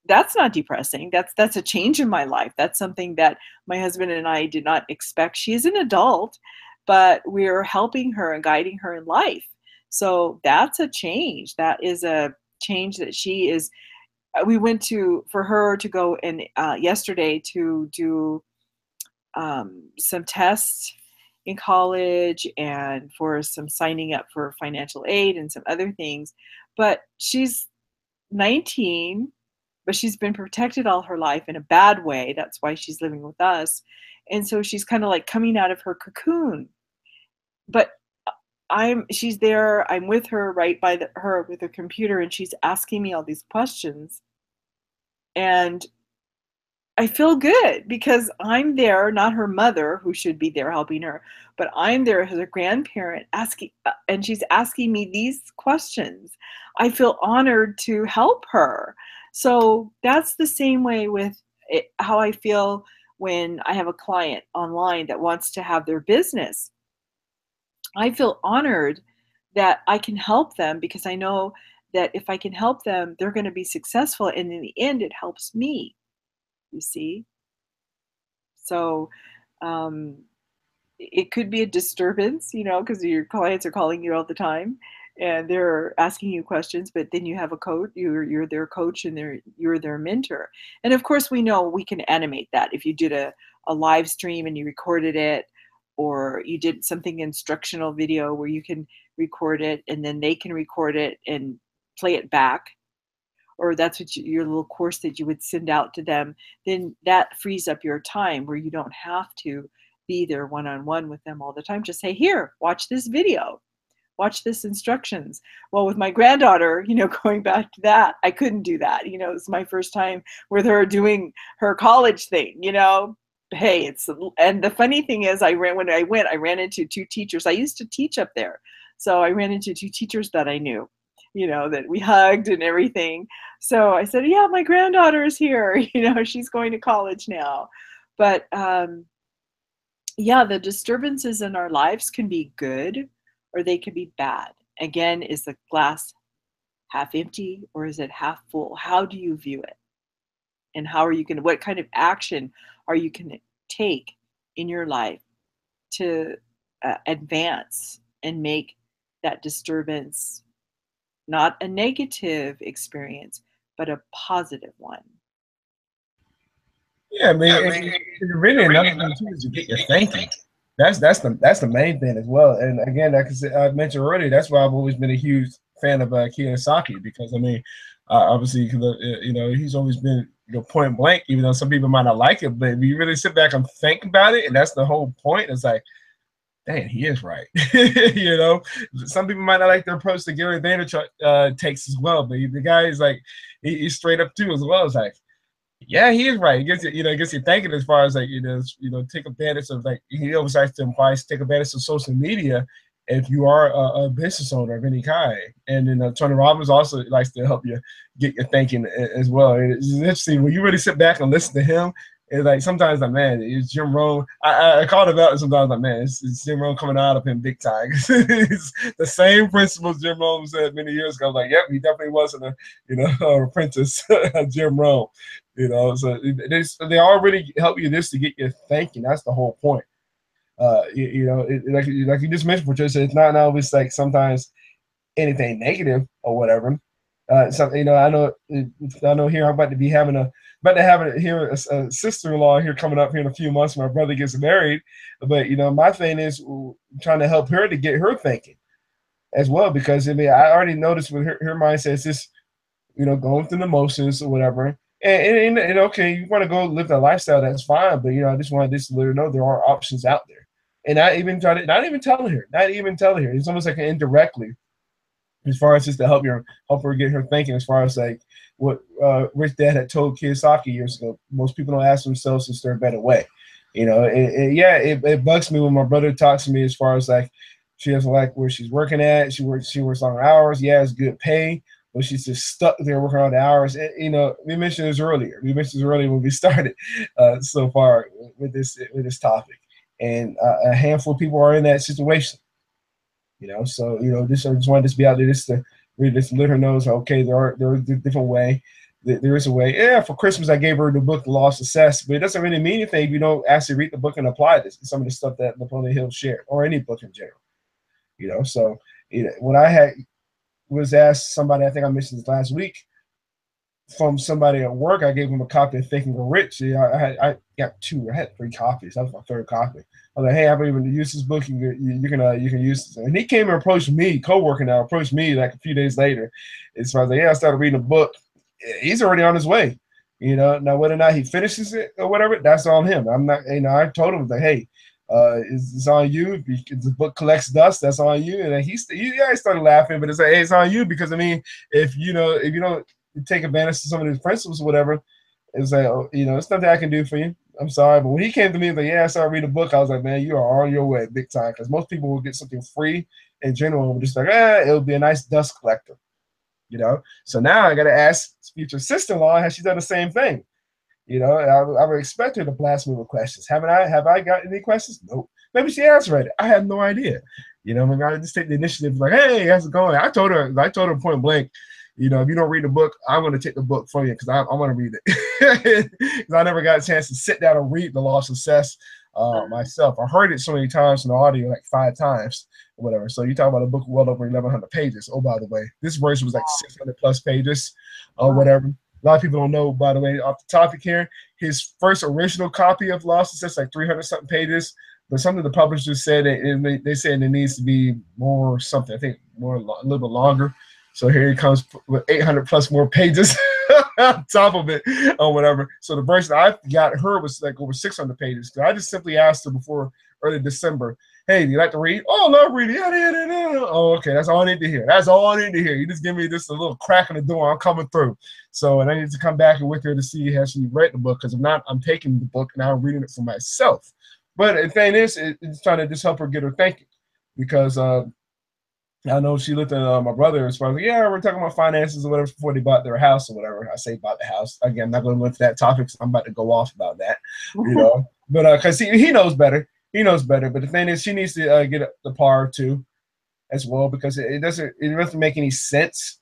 that's not depressing. That's a change in my life. That's something that my husband and I did not expect. She is an adult, but we're helping her and guiding her in life. So that's a change. That is a change that she is. We went to for her to go and yesterday to do some tests in college, and for some signing up for financial aid and some other things. But she's 19, but she's been protected all her life in a bad way. That's why she's living with us. And so she's kind of like coming out of her cocoon. But she's there, I'm with her right by her with the computer, and she's asking me all these questions. And I feel good because I'm there, not her mother, who should be there helping her, but I'm there as a grandparent asking, and she's asking me these questions. I feel honored to help her. So that's the same way with how I feel when I have a client online that wants to have their business. I feel honored that I can help them, because I know that if I can help them, they're going to be successful. And in the end, it helps me, you see? So um, it could be a disturbance, you know, because your clients are calling you all the time and they're asking you questions, but then you have a coach, you're their coach, and you're their mentor. And of course, we know we can animate that. If you did a live stream and you recorded it, or you did something instructional video where you can record it and then they can record it and play it back, or that's what your little course that you would send out to them, then that frees up your time where you don't have to be there one-on-one with them all the time. Just say, here, watch this video, watch this instructions. Well, with my granddaughter, you know, going back to that, I couldn't do that. You know, it's my first time with her doing her college thing, you know. Hey, and the funny thing is, when I went, I ran into two teachers. I used to teach up there. So I ran into two teachers that I knew, you know, that we hugged and everything. So I said, yeah, my granddaughter is here. You know, she's going to college now. But yeah, the disturbances in our lives can be good or they can be bad. Again, is the glass half empty or is it half full? How do you view it? And what kind of action are you going to take in your life to advance and make that disturbance not a negative experience, but a positive one? Yeah, I mean, really another thing too is to get your thinking. That's the main thing as well. And again, like I mentioned earlier, that's why I've always been a huge fan of Kiyosaki, because I mean, obviously, you know, he's always been, you know, point blank. Even though some people might not like it, but if you really sit back and think about it, and that's the whole point. It's like, dang, he is right. You know, some people might not like the approach that Gary Vaynerchuk takes as well, but the guy is like, he's straight up too as well. It's like, yeah, he is right. It gets you, you know, it gets you thinking as far as like, take advantage of, like, he always likes to imply, take advantage of social media if you are a business owner of any kind. And then Tony Robbins also likes to help you get your thinking as well. It's interesting when you really sit back and listen to him. It's like sometimes, like, man, it's Jim Rohn. I called him out, and sometimes, like, man, it's Jim Rohn coming out of him big time. It's the same principles Jim Rohn said many years ago. Like, yep, he definitely wasn't a apprentice of Jim Rohn. You know, so they all really help you just to get you thinking. That's the whole point. Like you just mentioned, Patricia, it's not always like sometimes anything negative or whatever. Something, you know, I know here I'm about to have a sister-in-law here coming up here in a few months. My brother gets married, but you know, my thing is trying to help her to get her thinking as well, because I mean, I already noticed with her mindset is just, you know, going through the motions or whatever. And okay, you want to go live that lifestyle, that's fine. But you know, I just want to let her know there are options out there, and I even tried it, not even telling her. It's almost like indirectly, as far as just to help her get her thinking, as far as like what Rich Dad had told Kiyosaki years ago. Most people don't ask themselves, is there a better way? You know, it bugs me when my brother talks to me as far as like she doesn't like where she's working at. She works long hours. Yeah, it's good pay, but she's just stuck there working all the hours. And, you know, we mentioned this earlier. We mentioned this earlier when we started so far with this topic, and a handful of people are in that situation. You know, so you know, this I just wanted to be out there just to really just let her know, so, okay, there is a different way. There is a way. Yeah, for Christmas I gave her the book The Law of Success, but it doesn't really mean anything if you don't actually read the book and apply this some of the stuff that Napoleon Hill shared, or any book in general. You know, so you know, when I had was asked somebody, I think I mentioned this last week, from somebody at work. I gave him a copy of Think and Grow Rich. Yeah, I got two. I had three copies. That was my third copy. I was like, hey, I've been able to use this book. You can use this. And he came and approached me, co-worker now, approached me like a few days later. And so I was like, yeah, I started reading the book. He's already on his way. You know, now whether or not he finishes it or whatever, that's on him. I'm not, you know, I told him that, hey, it's on you. If the book collects dust, that's on you. And he started laughing, but it's like, hey, it's on you, because I mean, if you don't take advantage of some of these principles or whatever, it's like, oh, you know, it's nothing I can do for you. I'm sorry. But when he came to me, like, yeah, I started reading a book, I was like, man, you are on your way big time. Because most people will get something free in general and just like, it'll be a nice dust collector, you know? So now I got to ask future sister-in-law, has she done the same thing? You know, I would expect her to blast me with questions. Have I got any questions? Nope. Maybe she has read it. I have no idea. You know, maybe I just take the initiative, like, hey, how's it going? I told her point blank, you know, if you don't read the book, I'm going to take the book from you, because I want to read it. Because I never got a chance to sit down and read The Law of Success myself. I heard it so many times in the audio, like 5 times or whatever. So you talk about a book well over 1,100 pages. Oh, by the way, this version was like 600 plus pages or whatever. A lot of people don't know, by the way, off the topic here, his first original copy of Law of Success, like 300 something pages. But some of the publishers said they said it needs to be more something. I think a little bit longer. So here he comes with 800 plus more pages on top of it or whatever. So the version I got her was like over 600 pages. So I just simply asked her before early December, hey, do you like to read? Oh, love reading. Yeah. Oh, okay. That's all I need to hear. That's all I need to hear. You just give me just a little crack in the door. I'm coming through. So, and I need to come back and with her to see how she read the book, because if not, I'm taking the book and I'm reading it for myself. But the thing is, it's trying to just help her get her thinking, because I know she looked at my brother as far as, like, yeah, we're talking about finances or whatever before they bought their house or whatever. I say bought the house. Again, I'm not going to go into that topic, so I'm about to go off about that, you know. But because he knows better. He knows better. But the thing is, she needs to get the par too as well, because it doesn't make any sense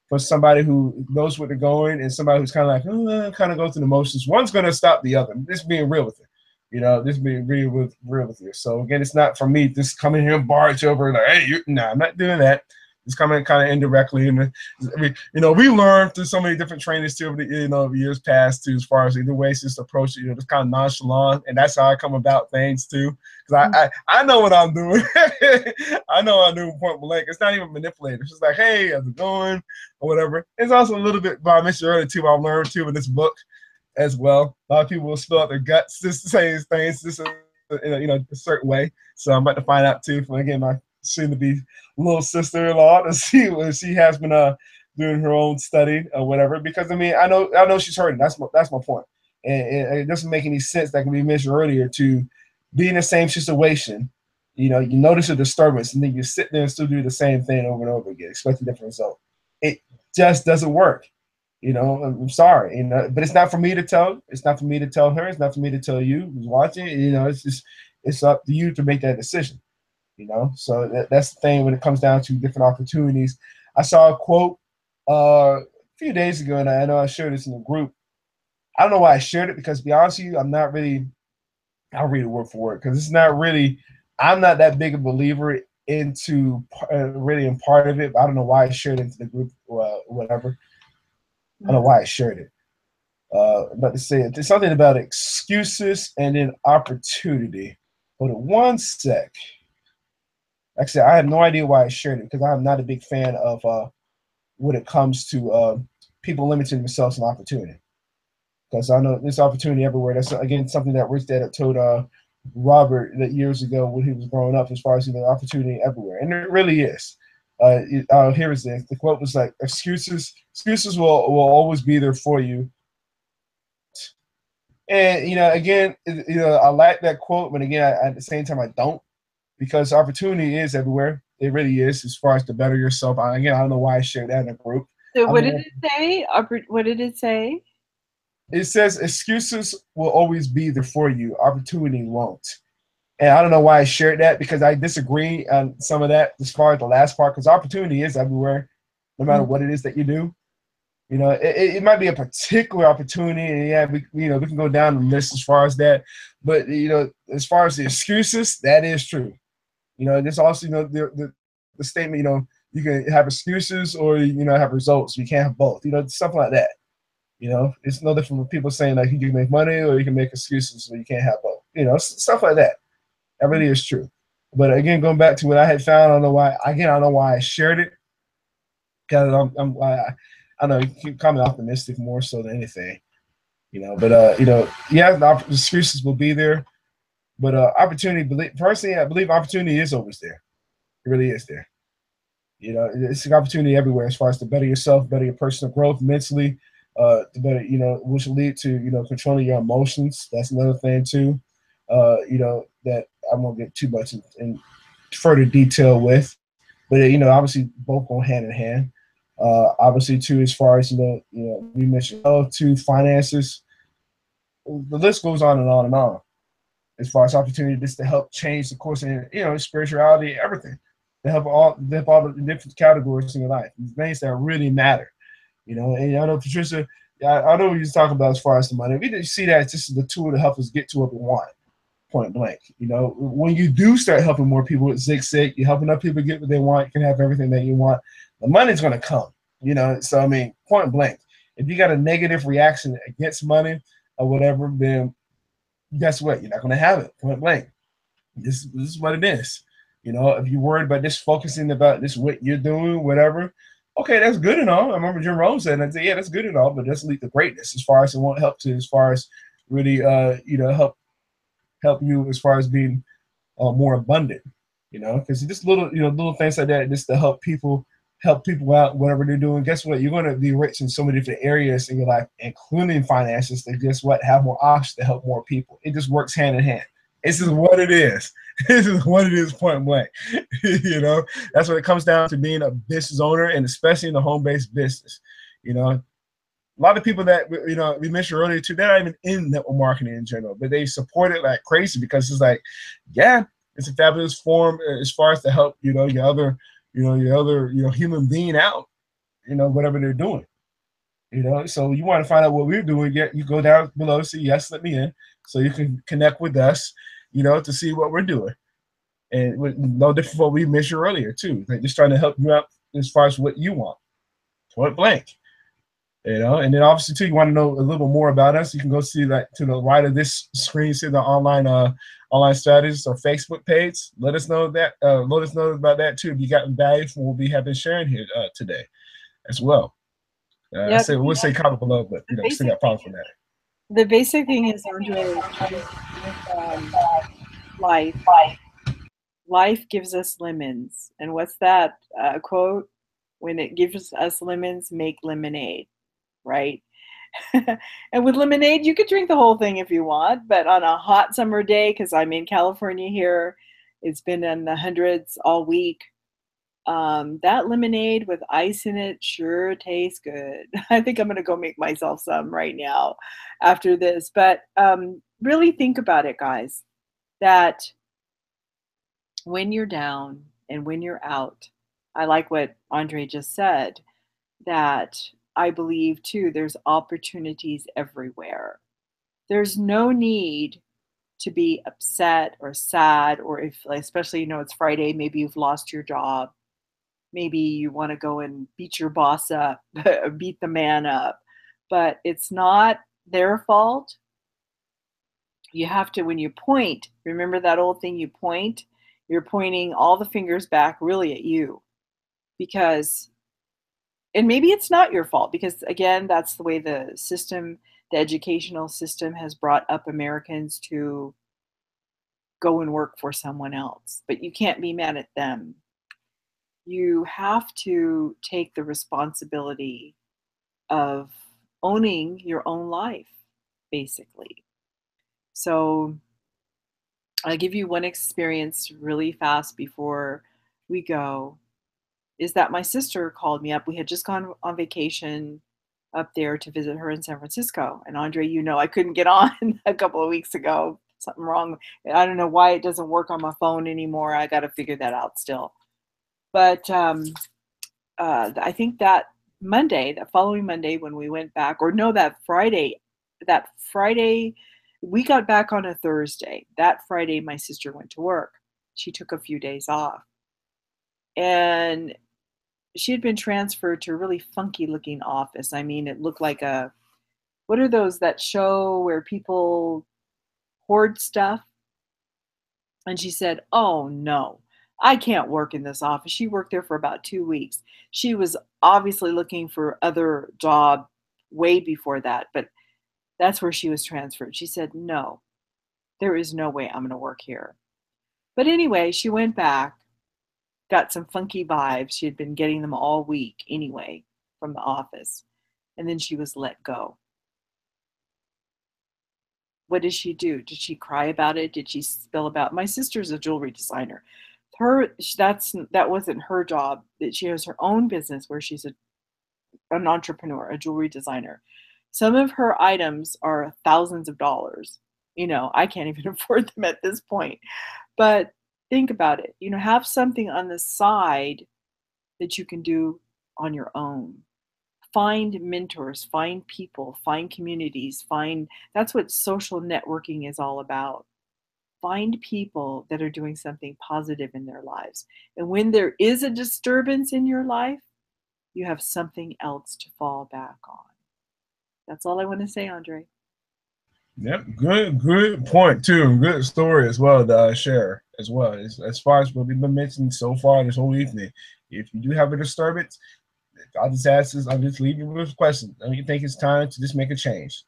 for somebody who knows where they're going and somebody who's kind of like, kind of goes through the motions. One's going to stop the other. Just being real with it. You know, this being real with you. So again, it's not for me just coming here and barge over like, hey, I'm not doing that. It's coming kind of indirectly, and you know, we learned through so many different trainings too, you know, years past too, as far as the ways just approach it, you know, just kind of nonchalant, and that's how I come about things too, because I know what I'm doing. I know I'm doing point blank. It's not even manipulative. It's just like, hey, how's it going, or whatever. It's also a little bit, but I mentioned earlier too, I learned too in this book as well. A lot of people will spill out their guts just to say things just in a certain way. So I'm about to find out too from, again, my soon to be little sister-in-law, to see what she has been doing her own study or whatever. Because I mean, I know she's hurting. That's my point. And it doesn't make any sense, like we mentioned earlier, to be in the same situation. You know, you notice a disturbance, and then you sit there and still do the same thing over and over again, expect a different result. It just doesn't work. You know, I'm sorry, you know, but it's not for me to tell. It's not for me to tell her. It's not for me to tell you who's watching. You know, it's up to you to make that decision. You know, so that's the thing when it comes down to different opportunities. I saw a quote a few days ago, and I know I shared this in the group. I don't know why I shared it, because to be honest with you, I'm not really. I'll read it word for word, because it's not really. I'm not that big a believer into really in part of it. But I don't know why I shared it into the group, whatever. I don't know why I shared it. But to say it's something about excuses and then opportunity. Hold on one sec. Actually, I have no idea why I shared it, because I'm not a big fan of when it comes to people limiting themselves an opportunity. Because I know there's opportunity everywhere. That's again something that Rich Dad told Robert that years ago when he was growing up, as far as opportunity everywhere, and it really is. Here is the quote was like, excuses will always be there for you. And again, I like that quote, but again, at the same time, I don't, because opportunity is everywhere. It really is, as far as to better yourself. Again, I don't know why I shared that in a group. So what did it say? What did it say? It says excuses will always be there for you. Opportunity won't. And I don't know why I shared that, because I disagree on some of that as far as the last part, because opportunity is everywhere, no matter what it is that you do. It might be a particular opportunity, and yeah, we can go down the list as far as that. But as far as the excuses, that is true. There's also the statement. You can have excuses or have results. You can't have both. Stuff like that. It's no different from people saying like you can make money or you can make excuses, or you can't have both. Stuff like that. That really is true. But again, going back to what I had found, I don't know why. Again, I don't know why I shared it, because I know you keep coming optimistic more so than anything. But yeah, the excuses will be there, but opportunity. Personally, I believe opportunity is always there. It really is there. It's an opportunity everywhere, as far as to better yourself, better your personal growth mentally, to better, which will lead to, controlling your emotions. That's another thing too, that I won't get too much in further detail with, but obviously both go hand in hand. Obviously too, as far as, we mentioned health to finances, the list goes on and on and on. As far as opportunity, just to help change the course in, spirituality, everything, to help all the different categories in your life, things that really matter. And I know Patricia, I know what you're talking about as far as the money. We didn't see that as just the tool to help us get to what we want, point blank. When you do start helping more people with zigzag, you're helping other people get what they want, you can have everything that you want, the money's going to come. So I mean, point blank, if you got a negative reaction against money or whatever, then guess what? You're not going to have it, point blank. This is what it is. If you're worried about this, focusing about this, what you're doing, whatever, okay, that's good and all. I remember Jim Rose said, and I said, yeah, that's good and all, but that's lead to greatness, as far as it won't help to, as far as really, help you as far as being more abundant. Because just little things like that, just to help people out, whatever they're doing. Guess what? You're going to be rich in so many different areas in your life, including finances. That guess what? Have more options to help more people. It just works hand in hand. This is what it is. This is what it is, point blank. That's what it comes down to, being a business owner, and especially in the home-based business. A lot of people that we mentioned earlier too, they're not even in network marketing in general, but they support it like crazy, because it's like, yeah, it's a fabulous form as far as to help your other human being out, whatever they're doing. So you want to find out what we're doing, you go down below, say yes, let me in, so you can connect with us, to see what we're doing. And no different from what we mentioned earlier too. Like, just trying to help you out as far as what you want. Point blank. And then obviously too, you want to know a little more about us, you can go see that to the right of this screen, see the online strategies or Facebook page. Let us know about that too, if you got value from what we have been sharing here today as well. Yeah, we'll say comment below, but still got problems with that. The basic thing is, Andre, life. Life gives us lemons. And what's that quote? When it gives us lemons, make lemonade, right? And with lemonade, you could drink the whole thing if you want, but on a hot summer day, because I'm in California here, it's been in the hundreds all week. That lemonade with ice in it sure tastes good. I think I'm going to go make myself some right now after this. But really think about it, guys, that when you're down and when you're out, I like what Andre just said, that I believe too, there's opportunities everywhere. There's no need to be upset or sad, or if, especially, it's Friday, maybe you've lost your job. Maybe you want to go and beat your boss up, beat the man up, but it's not their fault. You have to, when you point, remember that old thing, you point, you're pointing all the fingers back really at you, because, and maybe it's not your fault, because again, that's the way the educational system has brought up Americans to go and work for someone else, but you can't be mad at them. You have to take the responsibility of owning your own life, basically. So I'll give you one experience really fast before we go, is that my sister called me up. We had just gone on vacation up there to visit her in San Francisco. And Andre, I couldn't get on a couple of weeks ago. Something wrong. I don't know why it doesn't work on my phone anymore. I got to figure that out still. But I think that following Monday when we went back, or no, that Friday, we got back on a Thursday. That Friday, my sister went to work. She took a few days off. And she had been transferred to a really funky looking office. I mean, it looked like what are those that show where people hoard stuff? And she said, "Oh no, I can't work in this office." She worked there for about 2 weeks. She was obviously looking for other job way before that, but that's where she was transferred. She said, "No, there is no way I'm going to work here." But anyway, she went back, got some funky vibes. She had been getting them all week anyway from the office. And then she was let go. What did she do? Did she cry about it? Did she spill about? My sister's a jewelry designer. That wasn't her job. That she has her own business where she's an entrepreneur, a jewelry designer. Some of her items are thousands of dollars. I can't even afford them at this point. But think about it. Have something on the side that you can do on your own. Find mentors, find people, find communities, that's what social networking is all about. Find people that are doing something positive in their lives. And when there is a disturbance in your life, you have something else to fall back on. That's all I want to say, Andre. Yep, good point too. Good story as well to share as well. As far as what we've been mentioning so far this whole evening, if you do have a disturbance, I'll just leave you with a question. Don't you think it's time to just make a change?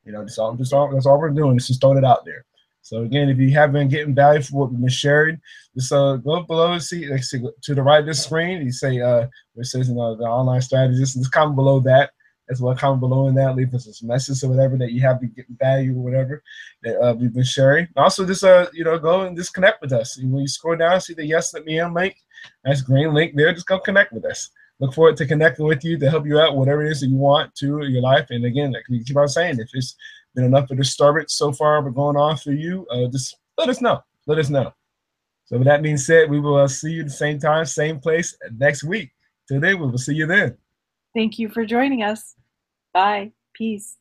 That's all we're doing is just throwing it out there. So again, if you have been getting value for what we've been sharing, just go below and see, to the right of the screen. You say where it says the online strategist, and just comment below that as well. Comment below in that, leave us a message or whatever that you have to get value or whatever that we've been sharing. And also, just go and just connect with us. When you scroll down, see the Yes Let Me In link. That's green link there. Just go connect with us. Look forward to connecting with you to help you out, whatever it is that you want to in your life. And again, like you keep on saying, if it's been enough of disturbance so far but going on for you, just let us know. Let us know. So with that being said, we will see you at the same time, same place next week. Till then, we will see you then. Thank you for joining us. Bye. Peace.